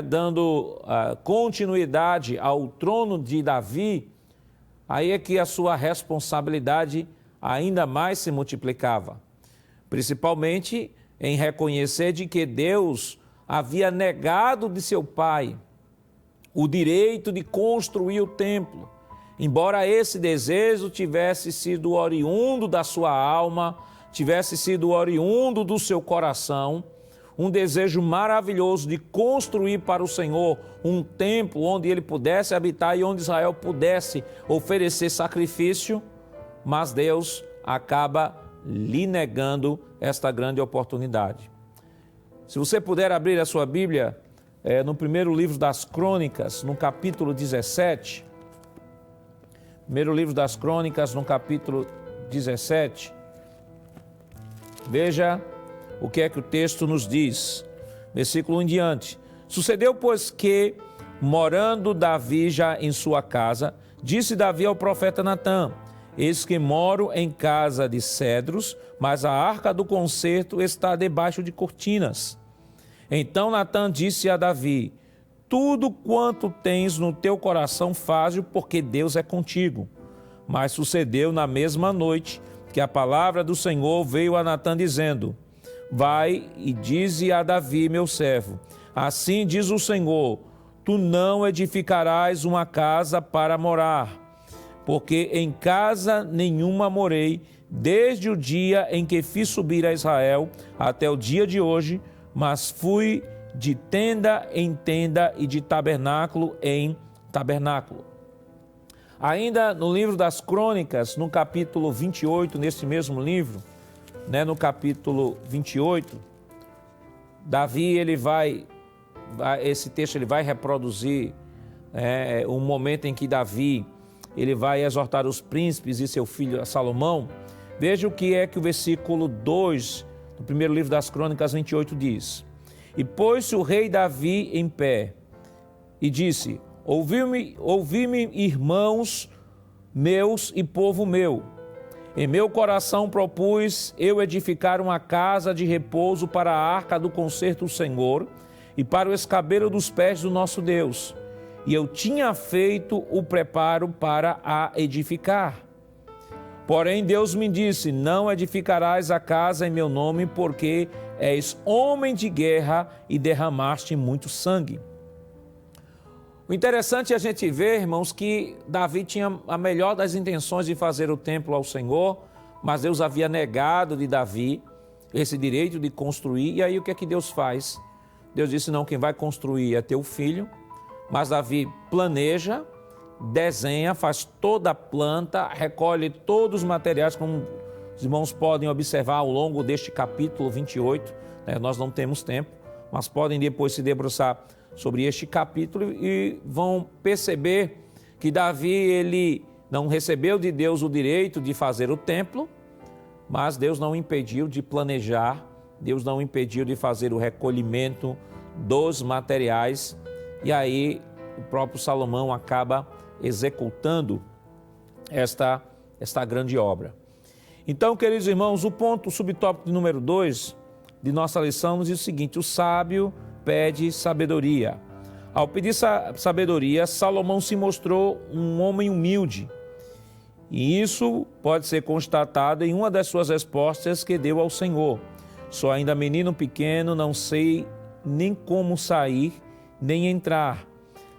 dando continuidade ao trono de Davi, aí é que a sua responsabilidade ainda mais se multiplicava. Principalmente em reconhecer de que Deus havia negado de seu pai o direito de construir o templo. Embora esse desejo tivesse sido oriundo da sua alma, tivesse sido oriundo do seu coração, um desejo maravilhoso de construir para o Senhor um templo onde ele pudesse habitar e onde Israel pudesse oferecer sacrifício, mas Deus acaba lhe negando esta grande oportunidade. Se você puder abrir a sua Bíblia, no primeiro livro das Crônicas, no capítulo 17, primeiro livro das Crônicas, no capítulo 17, veja o que é que o texto nos diz, versículo 1 em diante. Sucedeu, pois, que, morando Davi já em sua casa, disse Davi ao profeta Natã: eis que moro em casa de cedros, mas a arca do concerto está debaixo de cortinas. Então Natã disse a Davi: tudo quanto tens no teu coração faze-o, porque Deus é contigo. Mas sucedeu na mesma noite que a palavra do Senhor veio a Natã dizendo: vai e dize a Davi, meu servo: assim diz o Senhor, tu não edificarás uma casa para morar, porque em casa nenhuma morei, desde o dia em que fiz subir a Israel até o dia de hoje, mas fui de tenda em tenda e de tabernáculo em tabernáculo. Ainda no livro das Crônicas, no capítulo 28, nesse mesmo livro, no capítulo 28, Davi, esse texto ele vai reproduzir um momento em que Davi ele vai exortar os príncipes e seu filho Salomão. Veja o que é que o versículo 2 do primeiro livro das Crônicas 28 diz: e pôs-se o rei Davi em pé e disse: ouvi-me, irmãos meus e povo meu. Em meu coração propus eu edificar uma casa de repouso para a arca do concerto do Senhor e para o escabelo dos pés do nosso Deus. E eu tinha feito o preparo para a edificar. Porém Deus me disse: não edificarás a casa em meu nome, porque és homem de guerra e derramaste muito sangue. O interessante é a gente ver, irmãos, que Davi tinha a melhor das intenções de fazer o templo ao Senhor, mas Deus havia negado de Davi esse direito de construir. E aí o que é que Deus faz? Deus disse: não, quem vai construir é teu filho. Mas Davi planeja, desenha, faz toda a planta, recolhe todos os materiais, como os irmãos podem observar ao longo deste capítulo 28. Nós não temos tempo, mas podem depois se debruçar sobre este capítulo e vão perceber que Davi ele não recebeu de Deus o direito de fazer o templo, mas Deus não impediu de planejar, Deus não impediu de fazer o recolhimento dos materiais, e aí o próprio Salomão acaba executando esta grande obra. Então, queridos irmãos, o subtópico número 2 de nossa lição nos diz o seguinte: o sábio pede sabedoria. Ao pedir sabedoria, Salomão se mostrou um homem humilde. E isso pode ser constatado em uma das suas respostas que deu ao Senhor: sou ainda menino pequeno, não sei nem como sair, nem entrar.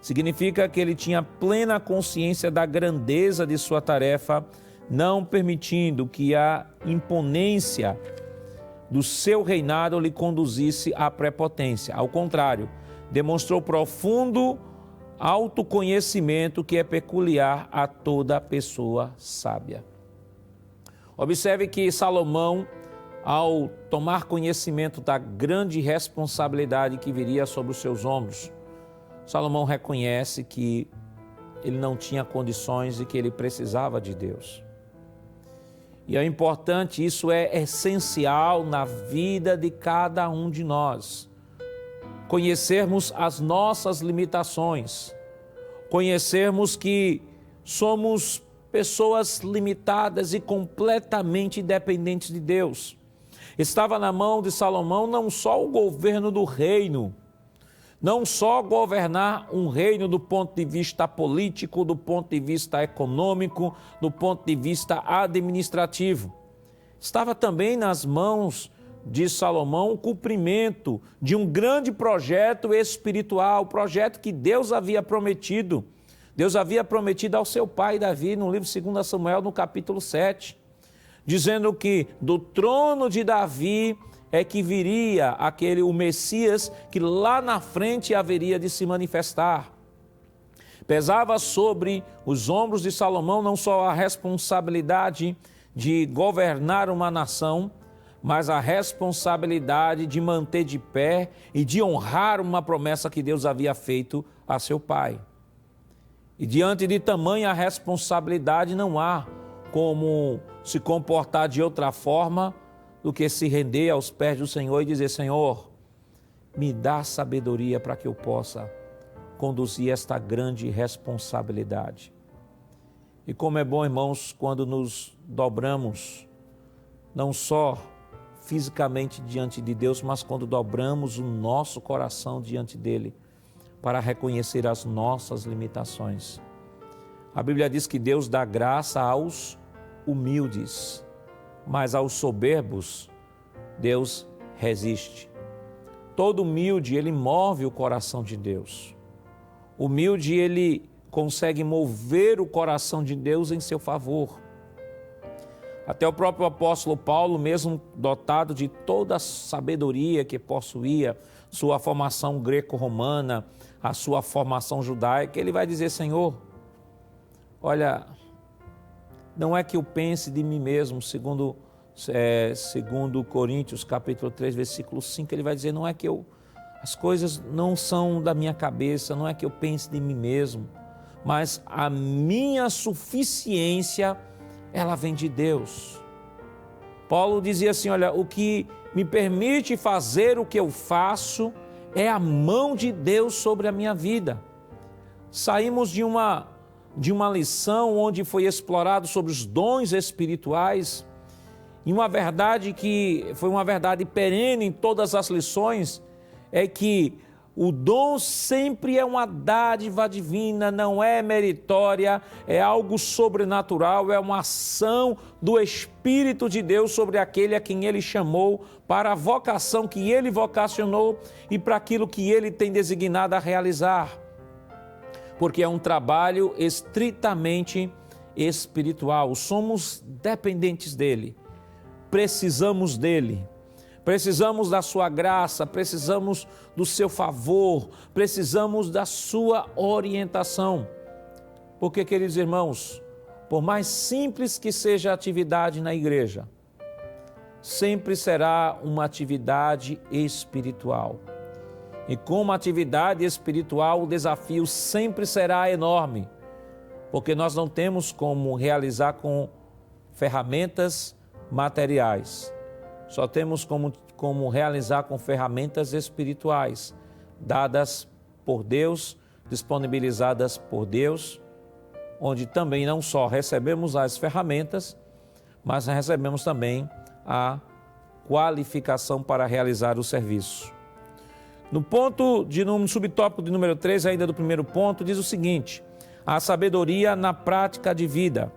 Significa que ele tinha plena consciência da grandeza de sua tarefa, não permitindo que a imponência do seu reinado lhe conduzisse à prepotência. Ao contrário, demonstrou profundo autoconhecimento que é peculiar a toda pessoa sábia. Observe que Salomão, ao tomar conhecimento da grande responsabilidade que viria sobre os seus ombros, Salomão reconhece que ele não tinha condições e que ele precisava de Deus. E é importante, isso é essencial na vida de cada um de nós. Conhecermos as nossas limitações, conhecermos que somos pessoas limitadas e completamente dependentes de Deus. Estava na mão de Salomão não só o governo do reino, não só governar um reino do ponto de vista político, do ponto de vista econômico, do ponto de vista administrativo. Estava também nas mãos de Salomão o cumprimento de um grande projeto espiritual, projeto que Deus havia prometido. Deus havia prometido ao seu pai Davi, no livro de 2 Samuel, no capítulo 7, dizendo que do trono de Davi é que viria o Messias que lá na frente haveria de se manifestar. Pesava sobre os ombros de Salomão não só a responsabilidade de governar uma nação, mas a responsabilidade de manter de pé e de honrar uma promessa que Deus havia feito a seu pai. E diante de tamanha responsabilidade não há como se comportar de outra forma do que se render aos pés do Senhor e dizer: Senhor, me dá sabedoria para que eu possa conduzir esta grande responsabilidade. E como é bom, irmãos, quando nos dobramos, não só fisicamente diante de Deus, mas quando dobramos o nosso coração diante dele, para reconhecer as nossas limitações. A Bíblia diz que Deus dá graça aos humildes, mas aos soberbos Deus resiste. Todo humilde, ele move o coração de Deus. Humilde, ele consegue mover o coração de Deus em seu favor. Até o próprio apóstolo Paulo, mesmo dotado de toda a sabedoria que possuía, sua formação greco-romana, a sua formação judaica, ele vai dizer: Senhor, olha, não é que eu pense de mim mesmo, segundo Coríntios, capítulo 3, versículo 5, ele vai dizer: não é que as coisas não são da minha cabeça, não é que eu pense de mim mesmo, mas a minha suficiência, ela vem de Deus. Paulo dizia assim: olha, o que me permite fazer o que eu faço é a mão de Deus sobre a minha vida. Saímos de uma lição onde foi explorado sobre os dons espirituais, e uma verdade que foi uma verdade perene em todas as lições, é que o dom sempre é uma dádiva divina, não é meritória, é algo sobrenatural, é uma ação do Espírito de Deus sobre aquele a quem Ele chamou, para a vocação que Ele vocacionou e para aquilo que Ele tem designado a realizar. Porque é um trabalho estritamente espiritual, somos dependentes dEle, precisamos dEle. Precisamos da sua graça, precisamos do seu favor, precisamos da sua orientação. Porque, queridos irmãos, por mais simples que seja a atividade na igreja, sempre será uma atividade espiritual. E como atividade espiritual, o desafio sempre será enorme, porque nós não temos como realizar com ferramentas materiais. Só temos como realizar com ferramentas espirituais, dadas por Deus, disponibilizadas por Deus, onde também não só recebemos as ferramentas, mas recebemos também a qualificação para realizar o serviço. No subtópico de número 3, ainda do primeiro ponto, diz o seguinte: a sabedoria na prática de vida.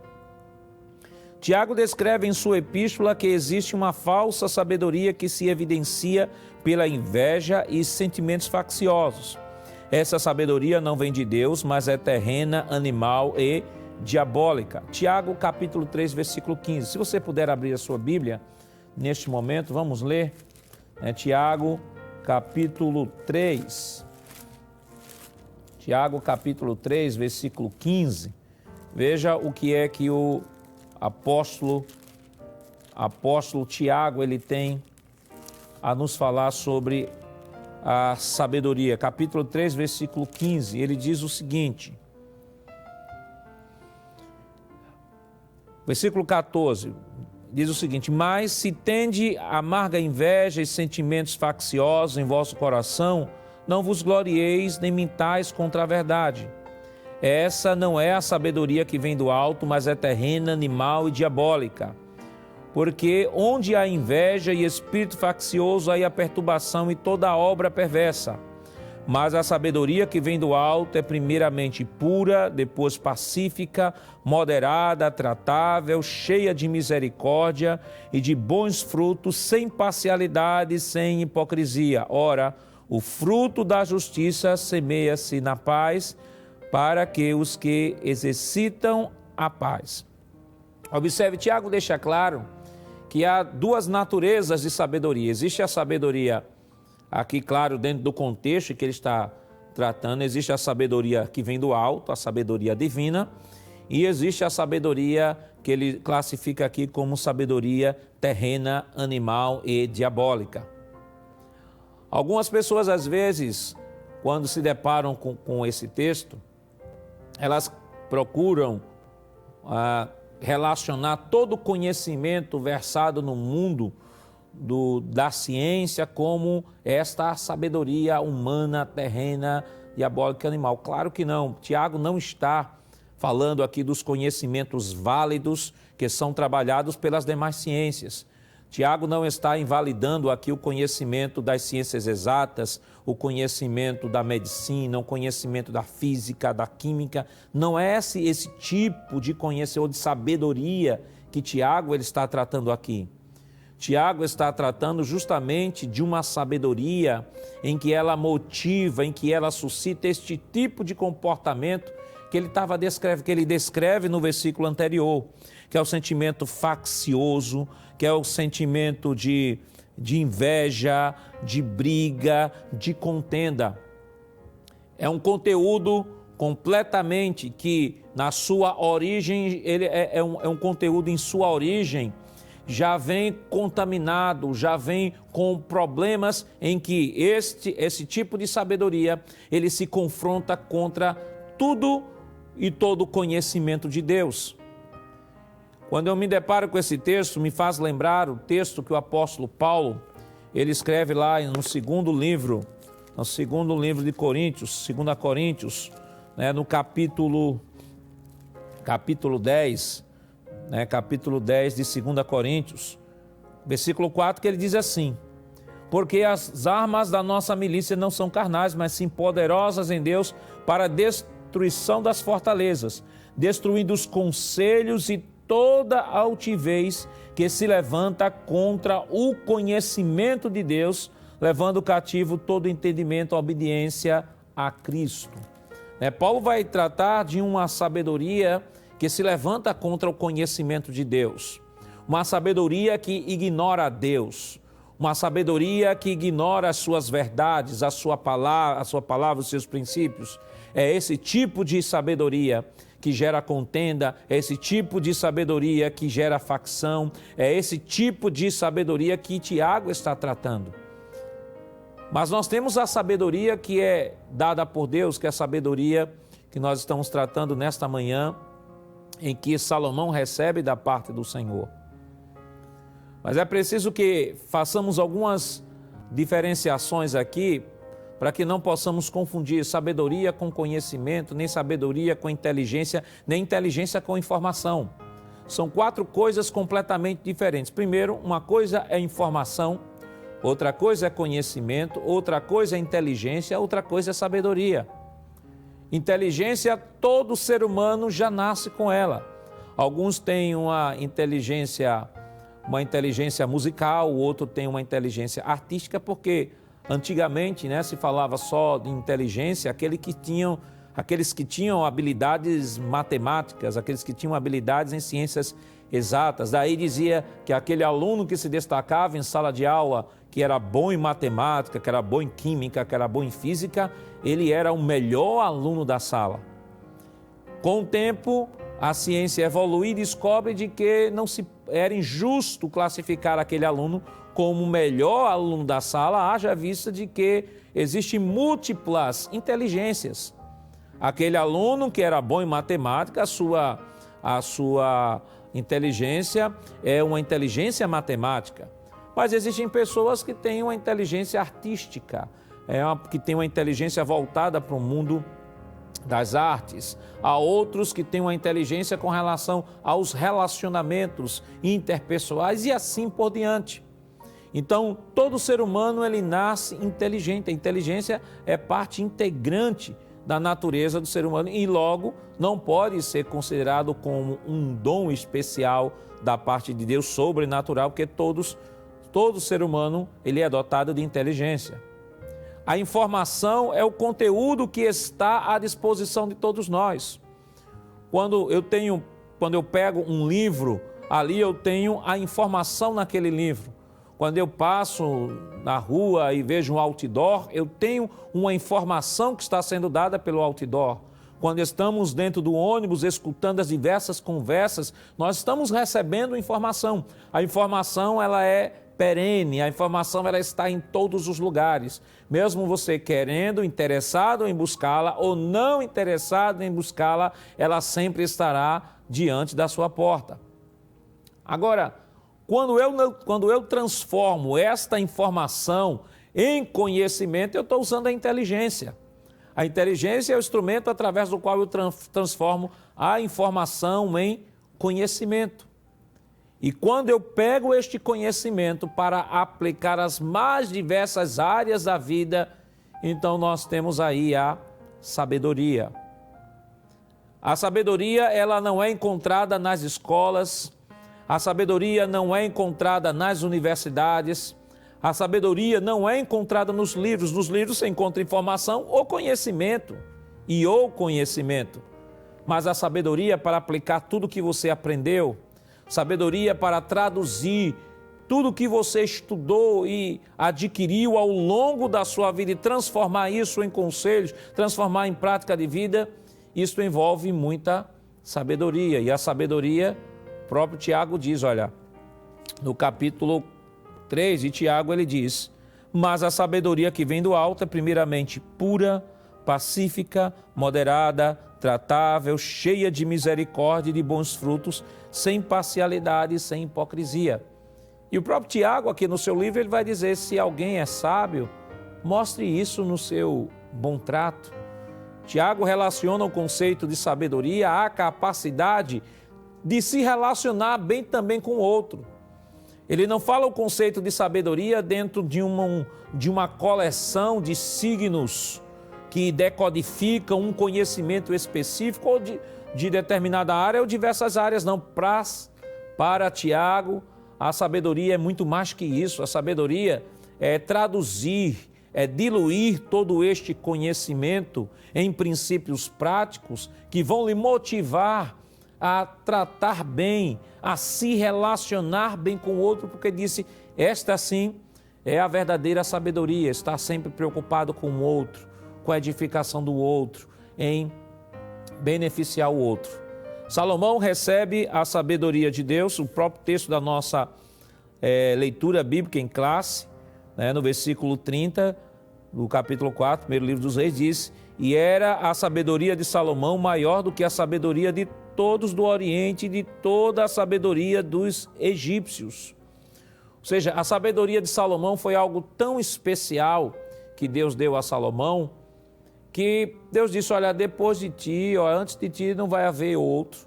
Tiago descreve em sua epístola que existe uma falsa sabedoria que se evidencia pela inveja e sentimentos facciosos. Essa sabedoria não vem de Deus, mas é terrena, animal e diabólica. Tiago, capítulo 3, versículo 15. Se você puder abrir a sua Bíblia, neste momento, vamos ler. Tiago, capítulo 3. Tiago, capítulo 3, versículo 15. Veja o que é que o apóstolo Tiago, ele tem a nos falar sobre a sabedoria. Capítulo 3, versículo 15, ele diz o seguinte, versículo 14, diz o seguinte: mas se tende amarga inveja e sentimentos facciosos em vosso coração, não vos glorieis nem mintais contra a verdade. Essa não é a sabedoria que vem do alto, mas é terrena, animal e diabólica. Porque onde há inveja e espírito faccioso, aí há perturbação e toda obra perversa. Mas a sabedoria que vem do alto é primeiramente pura, depois pacífica, moderada, tratável, cheia de misericórdia e de bons frutos, sem parcialidade, sem hipocrisia. Ora, o fruto da justiça semeia-se na paz, para que os que exercitam a paz. Observe, Tiago deixa claro que há duas naturezas de sabedoria. Existe a sabedoria, aqui claro, dentro do contexto que ele está tratando, existe a sabedoria que vem do alto, a sabedoria divina, e existe a sabedoria que ele classifica aqui como sabedoria terrena, animal e diabólica. Algumas pessoas, às vezes, quando se deparam com esse texto, elas procuram relacionar todo o conhecimento versado no mundo da ciência como esta sabedoria humana, terrena, diabólica e animal. Claro que não. Tiago não está falando aqui dos conhecimentos válidos que são trabalhados pelas demais ciências. Tiago não está invalidando aqui o conhecimento das ciências exatas, o conhecimento da medicina, o conhecimento da física, da química. Não é esse tipo de conhecimento, de sabedoria que Tiago ele está tratando aqui. Tiago está tratando justamente de uma sabedoria em que ela motiva, em que ela suscita este tipo de comportamento que ele descreve no versículo anterior, que é o sentimento faccioso, que é o sentimento de inveja, de briga, de contenda. É um conteúdo completamente que na sua origem, ele é um conteúdo em sua origem, já vem contaminado, já vem com problemas em que esse tipo de sabedoria, ele se confronta contra tudo e todo o conhecimento de Deus. Quando eu me deparo com esse texto, me faz lembrar o texto que o apóstolo Paulo, ele escreve lá no segundo livro de Coríntios, 2 Coríntios, né, no capítulo 10, né, capítulo 10 de 2 Coríntios, versículo 4, que ele diz assim: porque as armas da nossa milícia não são carnais, mas sim poderosas em Deus para a destruição das fortalezas, destruindo os conselhos e toda altivez que se levanta contra o conhecimento de Deus, levando cativo todo entendimento, a obediência a Cristo. Paulo vai tratar de uma sabedoria que se levanta contra o conhecimento de Deus, uma sabedoria que ignora a Deus, uma sabedoria que ignora as suas verdades, a sua palavra, os seus princípios. É esse tipo de sabedoria que gera contenda, é esse tipo de sabedoria que gera facção, é esse tipo de sabedoria que Tiago está tratando. Mas nós temos a sabedoria que é dada por Deus, que é a sabedoria que nós estamos tratando nesta manhã, em que Salomão recebe da parte do Senhor. Mas é preciso que façamos algumas diferenciações aqui, para que não possamos confundir sabedoria com conhecimento, nem sabedoria com inteligência, nem inteligência com informação. São 4 coisas completamente diferentes. Primeiro, uma coisa é informação, outra coisa é conhecimento, outra coisa é inteligência, outra coisa é sabedoria. Inteligência, todo ser humano já nasce com ela. Alguns têm uma inteligência musical, o outro tem uma inteligência artística, porque antigamente, se falava só de inteligência, aqueles que tinham habilidades matemáticas, aqueles que tinham habilidades em ciências exatas. Daí dizia que aquele aluno que se destacava em sala de aula, que era bom em matemática, que era bom em química, que era bom em física, ele era o melhor aluno da sala. Com o tempo, a ciência evolui e descobre de que era injusto classificar aquele aluno como o melhor aluno da sala, haja vista de que existem múltiplas inteligências. Aquele aluno que era bom em matemática, a sua Inteligência é uma inteligência matemática. Mas existem pessoas que têm uma inteligência artística, que têm uma inteligência voltada para o mundo das artes. Há outros que têm uma inteligência com relação aos relacionamentos interpessoais e assim por diante. Então, todo ser humano ele nasce inteligente. A inteligência é parte integrante da natureza do ser humano e logo não pode ser considerado como um dom especial da parte de Deus, sobrenatural, porque todo ser humano ele é dotado de inteligência. A informação é o conteúdo que está à disposição de todos nós. Quando eu pego um livro, ali eu tenho a informação naquele livro. Quando eu passo na rua e vejo um outdoor, eu tenho uma informação que está sendo dada pelo outdoor. Quando estamos dentro do ônibus escutando as diversas conversas, nós estamos recebendo informação. A informação ela é perene, a informação ela está em todos os lugares. Mesmo você querendo, interessado em buscá-la ou não interessado em buscá-la, ela sempre estará diante da sua porta. Agora, quando eu transformo esta informação em conhecimento, eu estou usando a inteligência. A inteligência é o instrumento através do qual eu transformo a informação em conhecimento. E quando eu pego este conhecimento para aplicar as mais diversas áreas da vida, então nós temos aí a sabedoria. A sabedoria, ela não é encontrada nas escolas, a sabedoria não é encontrada nas universidades, a sabedoria não é encontrada nos livros. Nos livros você encontra informação ou conhecimento, mas a sabedoria para aplicar tudo que você aprendeu, sabedoria para traduzir tudo que você estudou e adquiriu ao longo da sua vida e transformar isso em conselhos, transformar em prática de vida, isso envolve muita sabedoria. E a sabedoria, o próprio Tiago diz, olha, no capítulo 3 de Tiago ele diz, mas a sabedoria que vem do alto é primeiramente pura, pacífica, moderada, tratável, cheia de misericórdia e de bons frutos, sem parcialidade e sem hipocrisia. E o próprio Tiago, aqui no seu livro, ele vai dizer, se alguém é sábio, mostre isso no seu bom trato. Tiago relaciona o conceito de sabedoria à capacidade de se relacionar bem também com o outro. Ele não fala o conceito de sabedoria dentro de uma coleção de signos que decodificam um conhecimento específico ou de determinada área ou diversas áreas, não. Para Tiago, a sabedoria é muito mais que isso. A sabedoria é traduzir, é diluir todo este conhecimento em princípios práticos que vão lhe motivar a tratar bem, a se relacionar bem com o outro, porque disse, esta sim é a verdadeira sabedoria, estar sempre preocupado com o outro, com a edificação do outro, em beneficiar o outro. Salomão recebe a sabedoria de Deus, o próprio texto da nossa leitura bíblica em classe, no versículo 30, do capítulo 4, primeiro livro dos Reis, diz, e era a sabedoria de Salomão maior do que a sabedoria de todos do Oriente e de toda a sabedoria dos egípcios. Ou seja, a sabedoria de Salomão foi algo tão especial que Deus deu a Salomão, que Deus disse, olha, depois de ti, antes de ti não vai haver outro.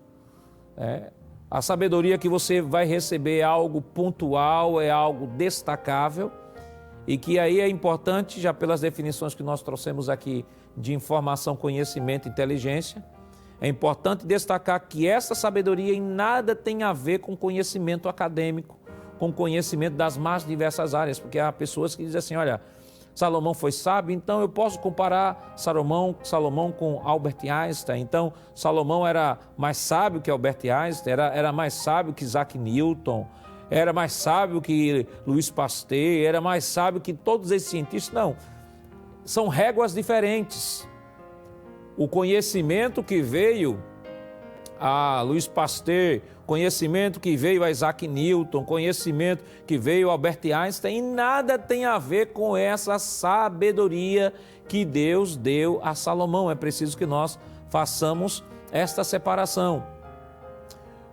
A sabedoria que você vai receber é algo pontual, é algo destacável, e que aí é importante, já pelas definições que nós trouxemos aqui de informação, conhecimento e inteligência, é importante destacar que essa sabedoria em nada tem a ver com conhecimento acadêmico, com conhecimento das mais diversas áreas, porque há pessoas que dizem assim, olha, Salomão foi sábio, então eu posso comparar Salomão com Albert Einstein, então Salomão era mais sábio que Albert Einstein, era mais sábio que Isaac Newton, era mais sábio que Louis Pasteur, era mais sábio que todos esses cientistas. Não, são réguas diferentes. O conhecimento que veio a Louis Pasteur, conhecimento que veio a Isaac Newton, conhecimento que veio a Albert Einstein, e nada tem a ver com essa sabedoria que Deus deu a Salomão. É preciso que nós façamos esta separação.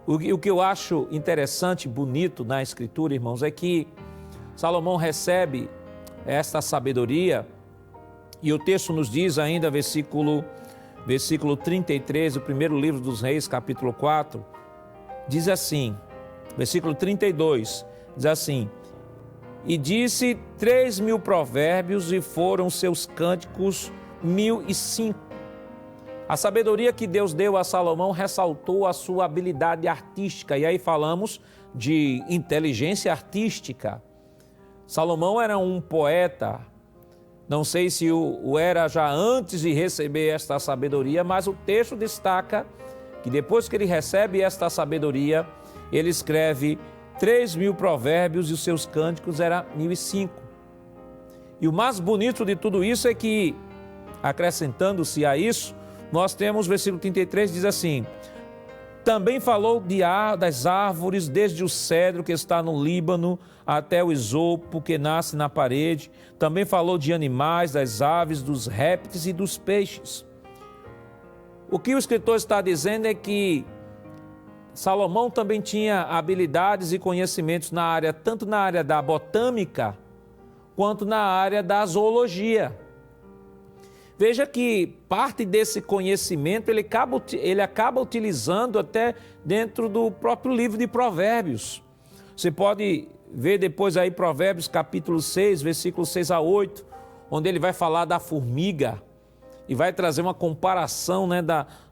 O que eu acho interessante, bonito na Escritura, irmãos, é que Salomão recebe esta sabedoria e o texto nos diz ainda, versículo 33, o primeiro livro dos Reis, capítulo 4, diz assim, versículo 32, diz assim: e disse 3.000 provérbios e foram seus cânticos 1.005. A sabedoria que Deus deu a Salomão ressaltou a sua habilidade artística, e aí falamos de inteligência artística. Salomão era um poeta, não sei se o era já antes de receber esta sabedoria, mas o texto destaca que depois que ele recebe esta sabedoria, ele escreve 3.000 provérbios e os seus cânticos eram 1.005. E o mais bonito de tudo isso é que, acrescentando-se a isso, nós temos o versículo 33, diz assim: também falou das árvores, desde o cedro que está no Líbano até o isopo que nasce na parede. Também falou de animais, das aves, dos répteis e dos peixes. O que o escritor está dizendo é que Salomão também tinha habilidades e conhecimentos na área, tanto na área da botânica, quanto na área da zoologia. Veja que parte desse conhecimento ele acaba utilizando até dentro do próprio livro de Provérbios. Você pode ver depois aí Provérbios capítulo 6, versículos 6 a 8, onde ele vai falar da formiga e vai trazer uma comparação, né,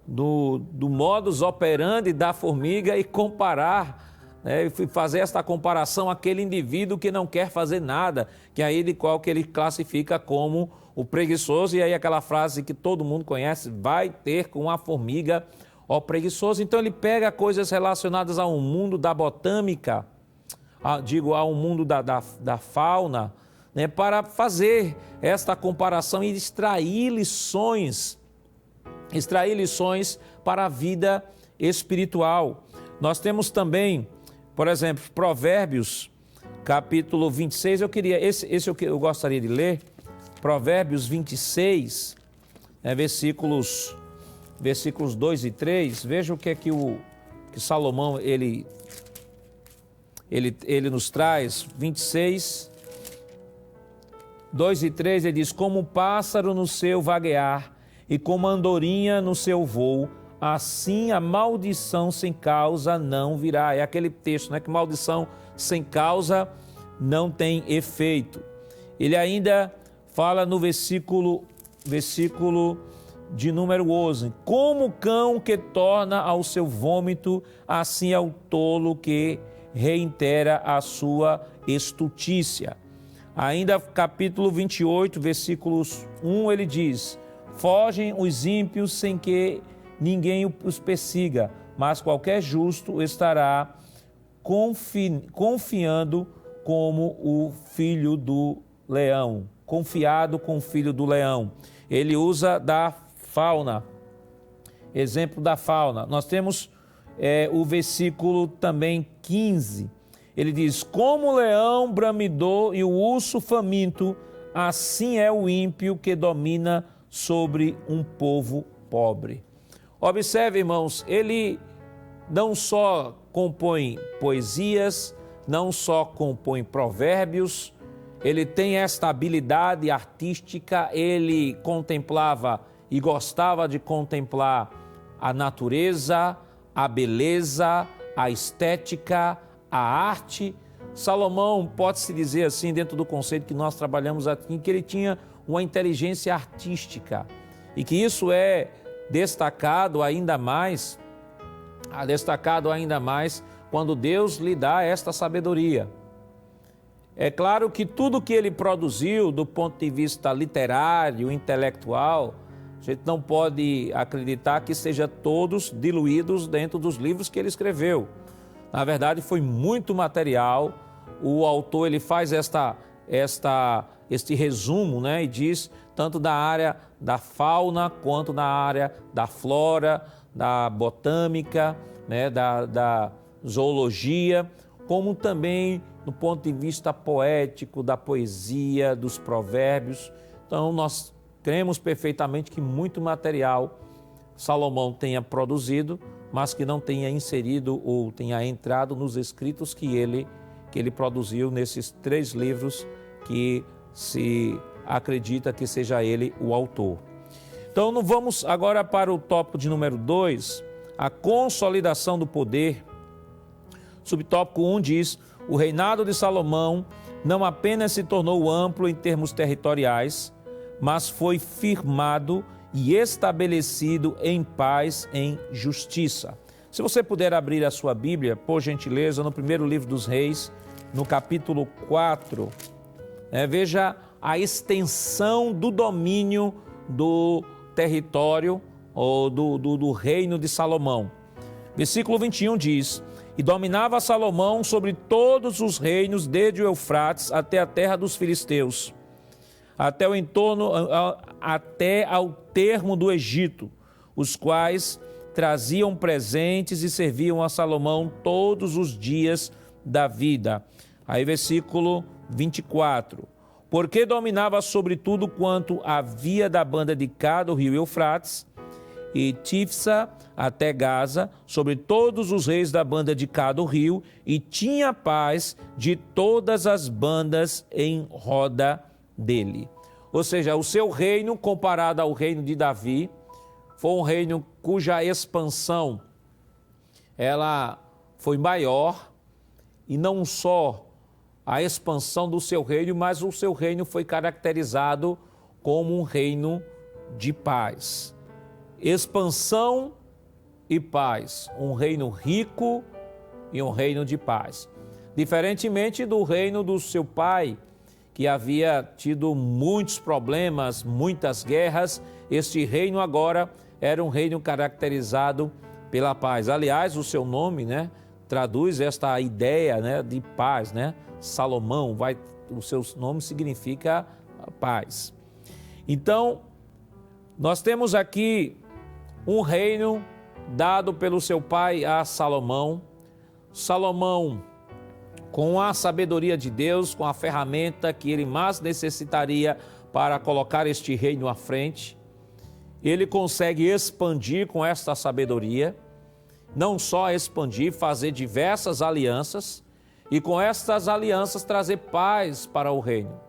do modus operandi da formiga e comparar, né, fazer esta comparação àquele indivíduo que não quer fazer nada, que aí de qual que ele classifica como o preguiçoso, e aí aquela frase que todo mundo conhece: vai ter com a formiga, ó preguiçoso. Então ele pega coisas relacionadas ao mundo da botânica, ao mundo da fauna, né, para fazer esta comparação e extrair lições para a vida espiritual. Nós temos também, por exemplo, Provérbios, capítulo 26, esse eu gostaria de ler, Provérbios 26, versículos 2 e 3, veja o que é que Salomão, ele nos traz. 26, 2 e 3, ele diz: como um pássaro no seu vaguear e como a andorinha no seu voo, assim a maldição sem causa não virá. É aquele texto, né, que maldição sem causa não tem efeito. Ele ainda fala no versículo de número 11: como o cão que torna ao seu vômito, assim é o tolo que reitera a sua estutícia. Ainda capítulo 28, versículos 1, ele diz: fogem os ímpios sem que ninguém os persiga, mas qualquer justo estará confiando como o filho do leão. Confiado com o filho do leão. Ele usa da fauna, exemplo da fauna. Nós temos o versículo também 15. Ele diz: como o leão bramidor e o urso faminto, assim é o ímpio que domina sobre um povo pobre. Observe, irmãos, ele não só compõe poesias, não só compõe provérbios, ele tem esta habilidade artística, ele contemplava e gostava de contemplar a natureza, a beleza, a estética, a arte. Salomão, pode-se dizer assim, dentro do conceito que nós trabalhamos aqui, que ele tinha uma inteligência artística e que isso é destacado ainda mais quando Deus lhe dá esta sabedoria. É claro que tudo que ele produziu do ponto de vista literário, intelectual, a gente não pode acreditar que sejam todos diluídos dentro dos livros que ele escreveu. Na verdade, foi muito material. O autor ele faz este resumo, né, e diz tanto da área da fauna quanto na área da flora, da botânica, né, da zoologia, como também do ponto de vista poético, da poesia, dos provérbios. Então, nós cremos perfeitamente que muito material Salomão tenha produzido mas que não tenha inserido ou tenha entrado nos escritos que ele produziu nesses 3 livros que se acredita que seja ele o autor. Então, vamos agora para o tópico de número 2, a consolidação do poder. Subtópico 1 diz: o reinado de Salomão não apenas se tornou amplo em termos territoriais, mas foi firmado e estabelecido em paz, em justiça. Se você puder abrir a sua Bíblia, por gentileza, no primeiro livro dos Reis, no capítulo 4, veja a extensão do domínio do território ou do reino de Salomão. Versículo 21 diz: e dominava Salomão sobre todos os reinos, desde o Eufrates até a terra dos filisteus, até ao termo do Egito, os quais traziam presentes e serviam a Salomão todos os dias da vida. Aí versículo 24: porque dominava sobre tudo quanto havia da banda de cá do rio Eufrates, e Tifsa até Gaza, sobre todos os reis da banda de cá do rio, e tinha paz de todas as bandas em roda dele. Ou seja, o seu reino, comparado ao reino de Davi, foi um reino cuja expansão ela foi maior, e não só a expansão do seu reino, mas o seu reino foi caracterizado como um reino de paz. Expansão e paz, um reino rico e um reino de paz. Diferentemente do reino do seu pai, que havia tido muitos problemas, muitas guerras, este reino agora era um reino caracterizado pela paz. Aliás, o seu nome, traduz esta ideia, de paz, Salomão, o seu nome significa paz. Então, nós temos aqui um reino dado pelo seu pai a Salomão. Salomão, com a sabedoria de Deus, com a ferramenta que ele mais necessitaria para colocar este reino à frente, ele consegue expandir com esta sabedoria, não só expandir, fazer diversas alianças, e com estas alianças trazer paz para o reino.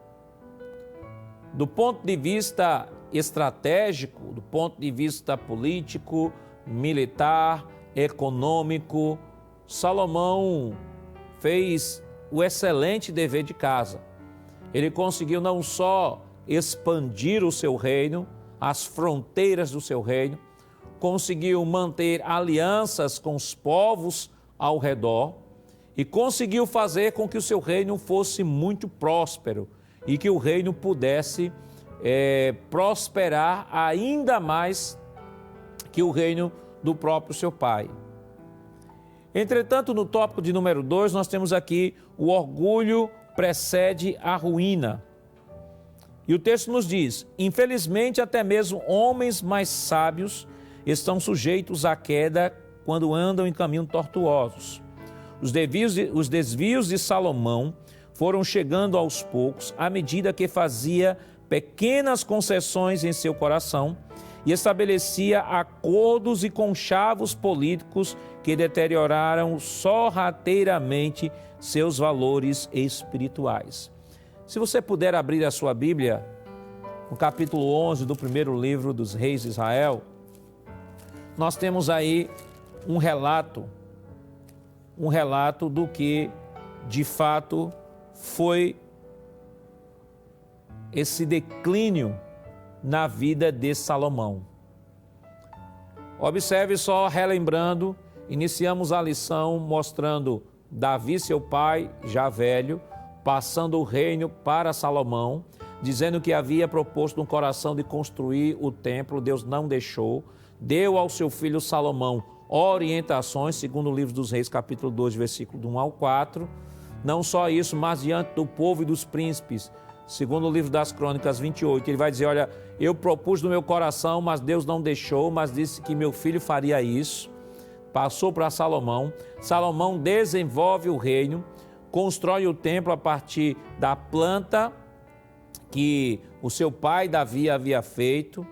Do ponto de vista estratégico, do ponto de vista político, militar, econômico, Salomão fez o excelente dever de casa. Ele conseguiu não só expandir o seu reino, as fronteiras do seu reino, conseguiu manter alianças com os povos ao redor e conseguiu fazer com que o seu reino fosse muito próspero e que o reino pudesse prosperar ainda mais que o reino do próprio seu pai. Entretanto, no tópico de número 2, nós temos aqui: o orgulho precede a ruína. E o texto nos diz: infelizmente, até mesmo homens mais sábios estão sujeitos à queda quando andam em caminhos tortuosos. Os desvios de Salomão foram chegando aos poucos, à medida que fazia pequenas concessões em seu coração e estabelecia acordos e conchavos políticos que deterioraram sorrateiramente seus valores espirituais. Se você puder abrir a sua Bíblia, no capítulo 11 do primeiro livro dos Reis de Israel, nós temos aí um relato do que, de fato, foi esse declínio na vida de Salomão. Observe só, relembrando, iniciamos a lição mostrando Davi, seu pai, já velho, passando o reino para Salomão, dizendo que havia proposto no coração de construir o templo, Deus não deixou, deu ao seu filho Salomão orientações, segundo o livro dos Reis, capítulo 2, versículo 1 ao 4. Não só isso, mas diante do povo e dos príncipes, segundo o livro das Crônicas 28, ele vai dizer: olha, eu propus no meu coração, mas Deus não deixou, mas disse que meu filho faria isso. Passou para Salomão. Salomão desenvolve o reino, constrói o templo a partir da planta que o seu pai Davi havia feito,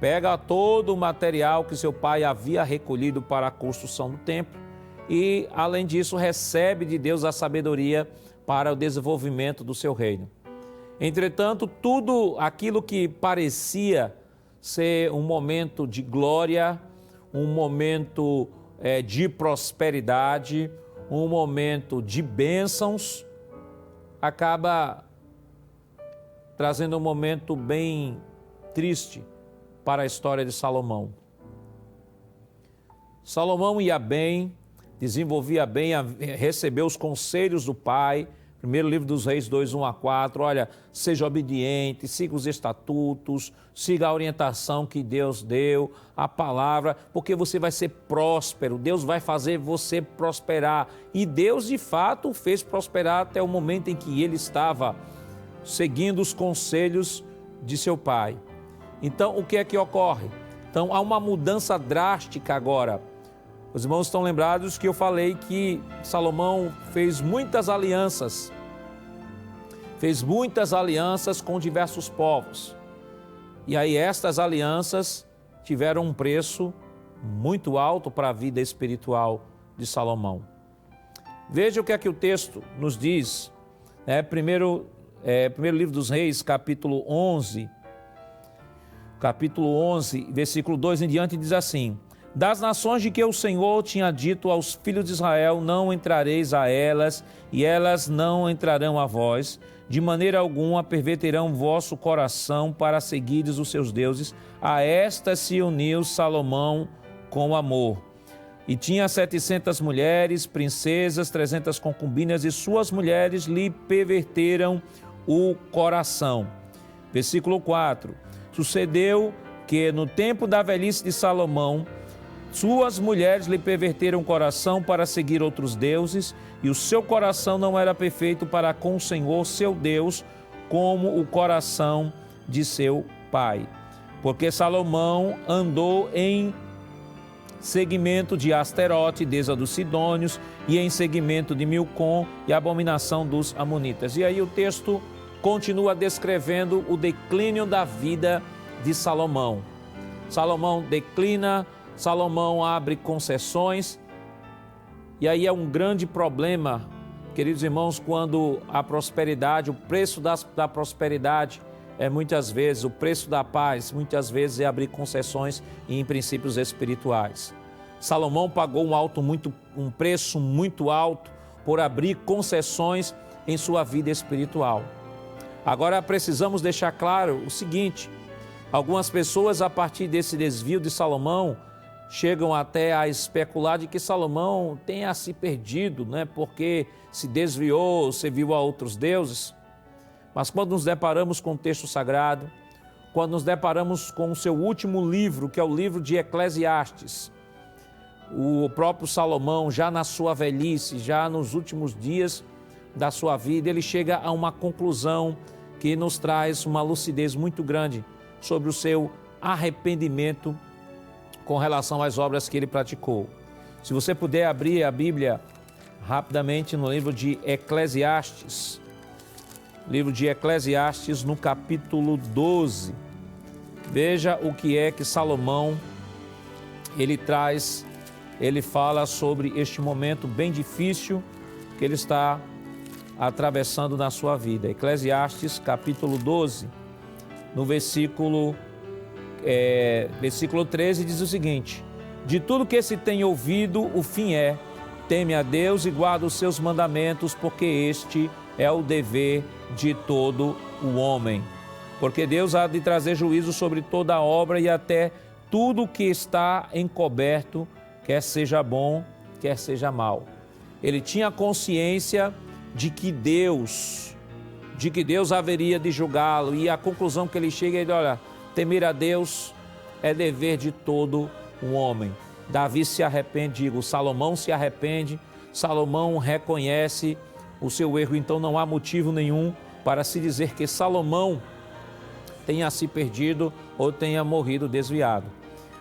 pega todo o material que seu pai havia recolhido para a construção do templo e, além disso, recebe de Deus a sabedoria para o desenvolvimento do seu reino. Entretanto, tudo aquilo que parecia ser um momento de glória, um momento de prosperidade, um momento de bênçãos, acaba trazendo um momento bem triste para a história de Salomão. Salomão ia bem, desenvolvia bem, recebeu os conselhos do pai. Primeiro livro dos Reis 2, 1 a 4, olha, seja obediente, siga os estatutos, siga a orientação que Deus deu, a palavra, porque você vai ser próspero, Deus vai fazer você prosperar. E Deus, de fato, o fez prosperar até o momento em que ele estava seguindo os conselhos de seu pai. Então, o que é que ocorre? Então, há uma mudança drástica agora. Os irmãos estão lembrados que eu falei que Salomão fez muitas alianças com diversos povos. E aí estas alianças tiveram um preço muito alto para a vida espiritual de Salomão. Veja o que é que o texto nos diz. Primeiro livro dos Reis, capítulo 11, versículo 2 em diante, diz assim: das nações de que o Senhor tinha dito aos filhos de Israel, não entrareis a elas, e elas não entrarão a vós, de maneira alguma perverterão vosso coração para seguires os seus deuses. A estas se uniu Salomão com amor. E tinha 700 mulheres, princesas, 300 concubinas, e suas mulheres lhe perverteram o coração. Versículo 4. Sucedeu que no tempo da velhice de Salomão, suas mulheres lhe perverteram o coração para seguir outros deuses, e o seu coração não era perfeito para com o Senhor, seu Deus, como o coração de seu pai. Porque Salomão andou em seguimento de Asterote, deusa dos Sidônios, e em seguimento de Milcom, e abominação dos Amonitas. E aí o texto continua descrevendo o declínio da vida de Salomão. Salomão declina, Salomão abre concessões, e aí é um grande problema, queridos irmãos, quando a prosperidade, o preço da prosperidade muitas vezes, o preço da paz, muitas vezes é abrir concessões em princípios espirituais. Salomão pagou um preço muito alto por abrir concessões em sua vida espiritual. Agora precisamos deixar claro o seguinte: algumas pessoas, a partir desse desvio de Salomão, chegam até a especular de que Salomão tenha se perdido, porque se desviou, serviu a outros deuses. Mas quando nos deparamos com o texto sagrado, quando nos deparamos com o seu último livro, que é o livro de Eclesiastes, o próprio Salomão, já na sua velhice, já nos últimos dias da sua vida, ele chega a uma conclusão que nos traz uma lucidez muito grande sobre o seu arrependimento com relação às obras que ele praticou. Se você puder abrir a Bíblia rapidamente no livro de Eclesiastes, no capítulo 12, veja o que é que Salomão, ele fala sobre este momento bem difícil que ele está atravessando na sua vida. Eclesiastes, capítulo 12, no versículo 13, diz o seguinte: de tudo que se tem ouvido, o fim é: teme a Deus e guarda os seus mandamentos, porque este é o dever de todo o homem. Porque Deus há de trazer juízo sobre toda a obra e até tudo que está encoberto, quer seja bom, quer seja mal. Ele tinha consciência de que Deus haveria de julgá-lo, e a conclusão que ele chega é: olha, temer a Deus é dever de todo o homem. Davi se arrepende, Salomão se arrepende, Salomão reconhece o seu erro, então não há motivo nenhum para se dizer que Salomão tenha se perdido ou tenha morrido desviado.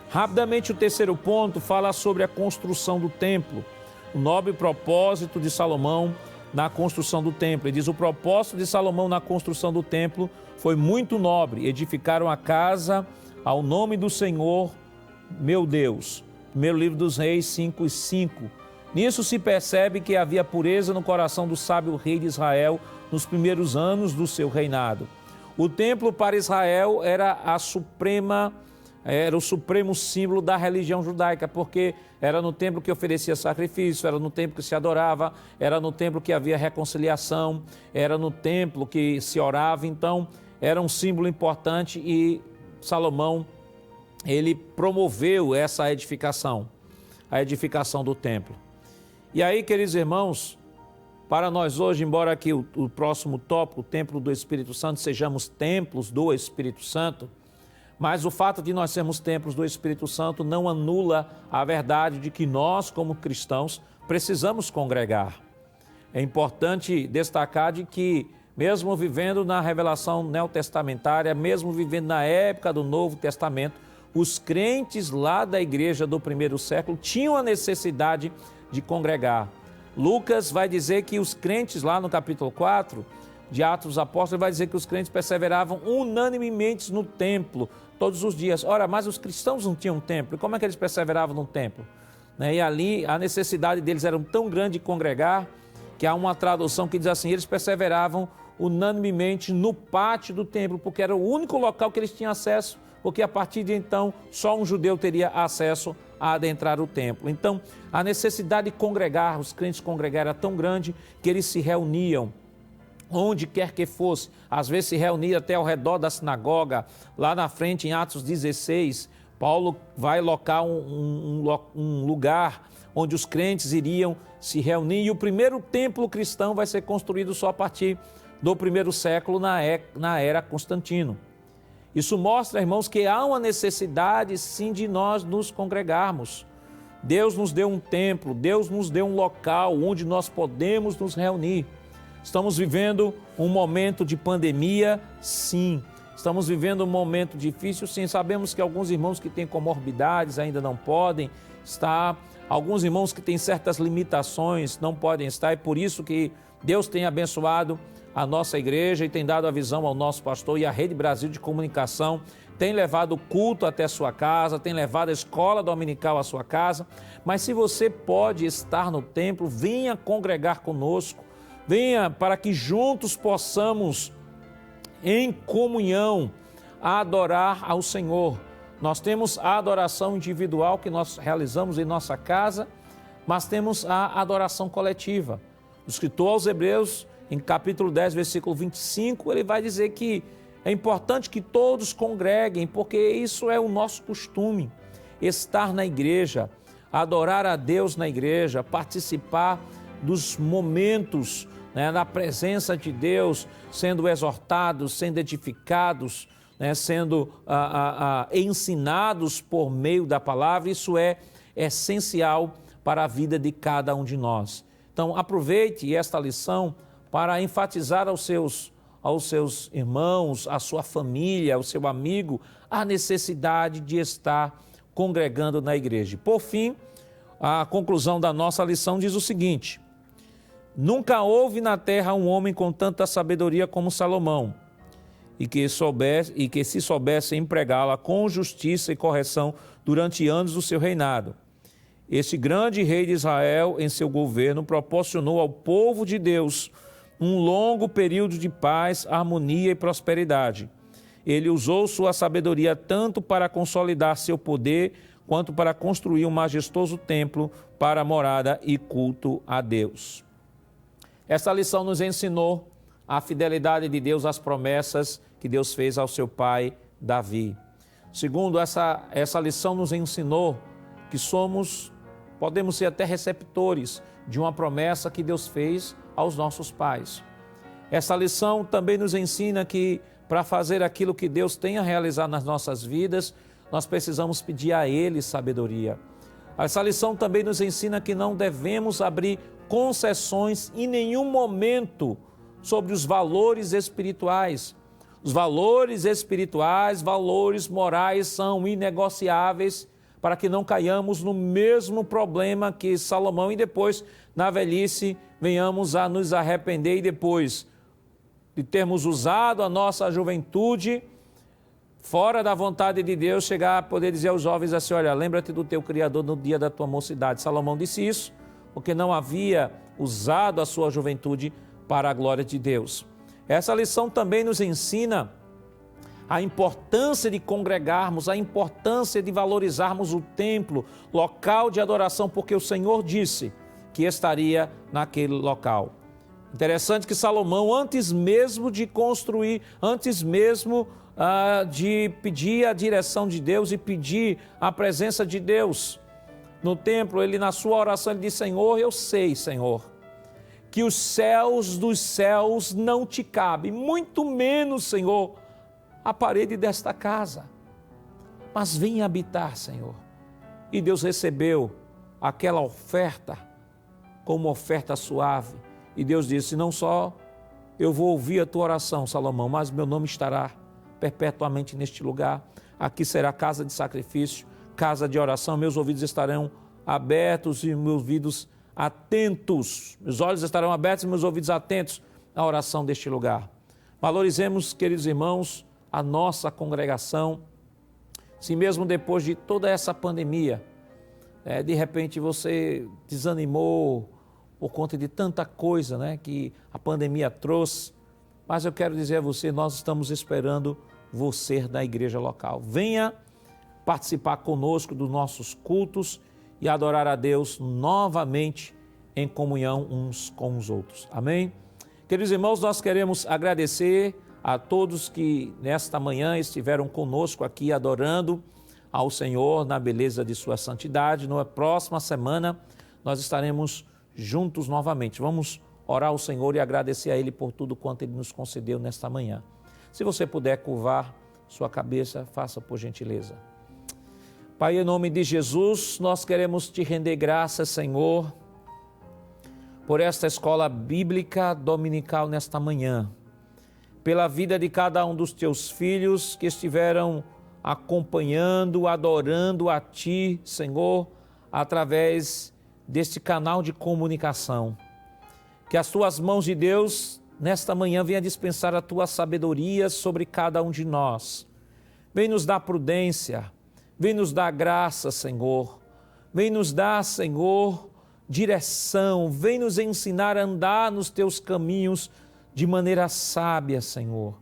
Rapidamente, o terceiro ponto fala sobre a construção do templo, o nobre propósito de Salomão na construção do templo. Ele diz: o propósito de Salomão na construção do templo foi muito nobre. Edificaram a casa ao nome do Senhor, meu Deus. Primeiro livro dos Reis 5:5. Nisso se percebe que havia pureza no coração do sábio rei de Israel nos primeiros anos do seu reinado. O templo para Israel era o supremo símbolo da religião judaica, porque era no templo que oferecia sacrifício, era no templo que se adorava, era no templo que havia reconciliação, era no templo que se orava. Então, era um símbolo importante e Salomão, ele promoveu essa edificação, a edificação do templo. E aí, queridos irmãos, para nós hoje, embora aqui o próximo tópico, o templo do Espírito Santo, sejamos templos do Espírito Santo, mas o fato de nós sermos templos do Espírito Santo não anula a verdade de que nós, como cristãos, precisamos congregar. É importante destacar de que, mesmo vivendo na revelação neotestamentária, mesmo vivendo na época do Novo Testamento, os crentes lá da igreja do primeiro século tinham a necessidade de congregar. Lucas vai dizer que os crentes lá no capítulo 4 de Atos dos Apóstolos, vai dizer que os crentes perseveravam unanimemente no templo, todos os dias. Ora, mas os cristãos não tinham templo, e como é que eles perseveravam no templo? E ali a necessidade deles era tão grande de congregar, que há uma tradução que diz assim, eles perseveravam unanimemente no pátio do templo, porque era o único local que eles tinham acesso, porque a partir de então só um judeu teria acesso a adentrar o templo. Então, a necessidade de congregar, os crentes congregar era tão grande que eles se reuniam onde quer que fosse, às vezes se reunia até ao redor da sinagoga, lá na frente em Atos 16, Paulo vai locar um lugar onde os crentes iriam se reunir, e o primeiro templo cristão vai ser construído só a partir do primeiro século, na era Constantino. Isso mostra, irmãos, que há uma necessidade sim de nós nos congregarmos. Deus nos deu um templo, Deus nos deu um local onde nós podemos nos reunir. Estamos vivendo um momento de pandemia, sim. Estamos vivendo um momento difícil, sim. Sabemos que alguns irmãos que têm comorbidades ainda não podem estar. Alguns irmãos que têm certas limitações não podem estar. E por isso que Deus tem abençoado a nossa igreja e tem dado a visão ao nosso pastor, e a Rede Brasil de Comunicação tem levado o culto até a sua casa, tem levado a escola dominical à sua casa. Mas se você pode estar no templo, venha congregar conosco. Venha para que juntos possamos, em comunhão, adorar ao Senhor. Nós temos a adoração individual que nós realizamos em nossa casa, mas temos a adoração coletiva. O escritor aos Hebreus, em capítulo 10, versículo 25, ele vai dizer que é importante que todos congreguem, porque isso é o nosso costume, estar na igreja, adorar a Deus na igreja, participar dos momentos na presença de Deus, sendo exortados, sendo edificados, sendo ensinados por meio da palavra. Isso é essencial para a vida de cada um de nós. Então, aproveite esta lição para enfatizar aos seus irmãos, à sua família, ao seu amigo, a necessidade de estar congregando na igreja. Por fim, a conclusão da nossa lição diz o seguinte: nunca houve na terra um homem com tanta sabedoria como Salomão, e que se soubesse empregá-la com justiça e correção durante anos do seu reinado. Este grande rei de Israel, em seu governo, proporcionou ao povo de Deus um longo período de paz, harmonia e prosperidade. Ele usou sua sabedoria tanto para consolidar seu poder, quanto para construir um majestoso templo para a morada e culto a Deus. Esta lição nos ensinou a fidelidade de Deus às promessas que Deus fez ao seu pai Davi. Segundo, essa lição nos ensinou que podemos ser até receptores de uma promessa que Deus fez aos nossos pais. Essa lição também nos ensina que para fazer aquilo que Deus tem a realizar nas nossas vidas, nós precisamos pedir a Ele sabedoria. Essa lição também nos ensina que não devemos abrir concessões em nenhum momento sobre os valores espirituais. Os valores espirituais, valores morais são inegociáveis para que não caiamos no mesmo problema que Salomão e depois, na velhice, venhamos a nos arrepender e depois de termos usado a nossa juventude, fora da vontade de Deus, chegar a poder dizer aos jovens assim, olha, lembra-te do teu Criador no dia da tua mocidade. Salomão disse isso porque não havia usado a sua juventude para a glória de Deus. Essa lição também nos ensina a importância de congregarmos, a importância de valorizarmos o templo, local de adoração, porque o Senhor disse que estaria naquele local. Interessante que Salomão, antes mesmo de construir, antes mesmo de pedir a direção de Deus e pedir a presença de Deus no templo, ele na sua oração ele disse, Senhor, eu sei, Senhor, que os céus dos céus não te cabem, muito menos, Senhor, a parede desta casa. Mas vem habitar, Senhor. E Deus recebeu aquela oferta como oferta suave. E Deus disse, não só eu vou ouvir a tua oração, Salomão, mas meu nome estará perpetuamente neste lugar. Aqui será casa de sacrifício, casa de oração, meus ouvidos estarão abertos e meus ouvidos atentos. Meus olhos estarão abertos e meus ouvidos atentos à oração deste lugar. Valorizemos, queridos irmãos, a nossa congregação. Se mesmo depois de toda essa pandemia, de repente você desanimou por conta de tanta coisa, que a pandemia trouxe, mas eu quero dizer a você, nós estamos esperando você da igreja local. Venha participar conosco dos nossos cultos e adorar a Deus novamente em comunhão uns com os outros. Amém? Queridos irmãos, nós queremos agradecer a todos que nesta manhã estiveram conosco aqui adorando ao Senhor na beleza de sua santidade. Na próxima semana nós estaremos juntos novamente. Vamos orar ao Senhor e agradecer a Ele por tudo quanto Ele nos concedeu nesta manhã. Se você puder curvar sua cabeça, faça por gentileza. Pai, em nome de Jesus, nós queremos te render graças, Senhor, por esta escola bíblica dominical nesta manhã, pela vida de cada um dos teus filhos que estiveram acompanhando, adorando a Ti, Senhor, através deste canal de comunicação. Que as Tuas mãos de Deus, nesta manhã, venha dispensar a Tua sabedoria sobre cada um de nós. Vem nos dar prudência, vem nos dar graça, Senhor. Vem nos dar, Senhor, direção. Vem nos ensinar a andar nos Teus caminhos de maneira sábia, Senhor.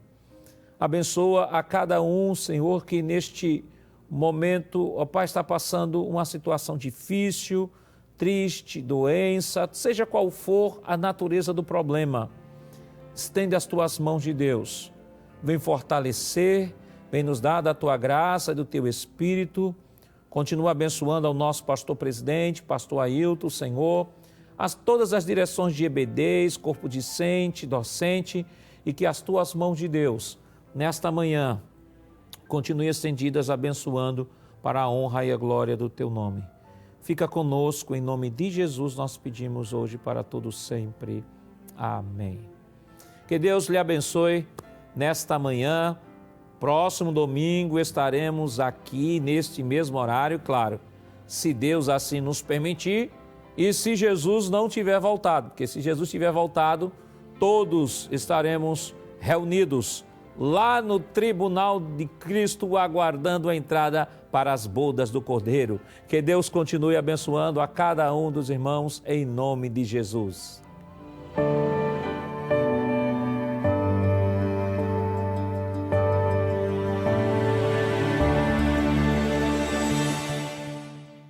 Abençoa a cada um, Senhor, que neste momento, ó Pai, está passando uma situação difícil, triste, doença, seja qual for a natureza do problema. Estende as Tuas mãos de Deus. Vem fortalecer, vem nos dar da Tua graça e do Teu Espírito. Continua abençoando ao nosso pastor presidente, pastor Ailton, Senhor, todas as direções de EBDs, corpo discente, docente, e que as Tuas mãos de Deus, nesta manhã, continuem estendidas, abençoando para a honra e a glória do Teu nome. Fica conosco, em nome de Jesus, nós pedimos hoje para todos sempre. Amém. Que Deus lhe abençoe nesta manhã. Próximo domingo estaremos aqui neste mesmo horário, claro, se Deus assim nos permitir e se Jesus não tiver voltado, porque se Jesus tiver voltado, todos estaremos reunidos lá no tribunal de Cristo, aguardando a entrada para as bodas do Cordeiro. Que Deus continue abençoando a cada um dos irmãos em nome de Jesus.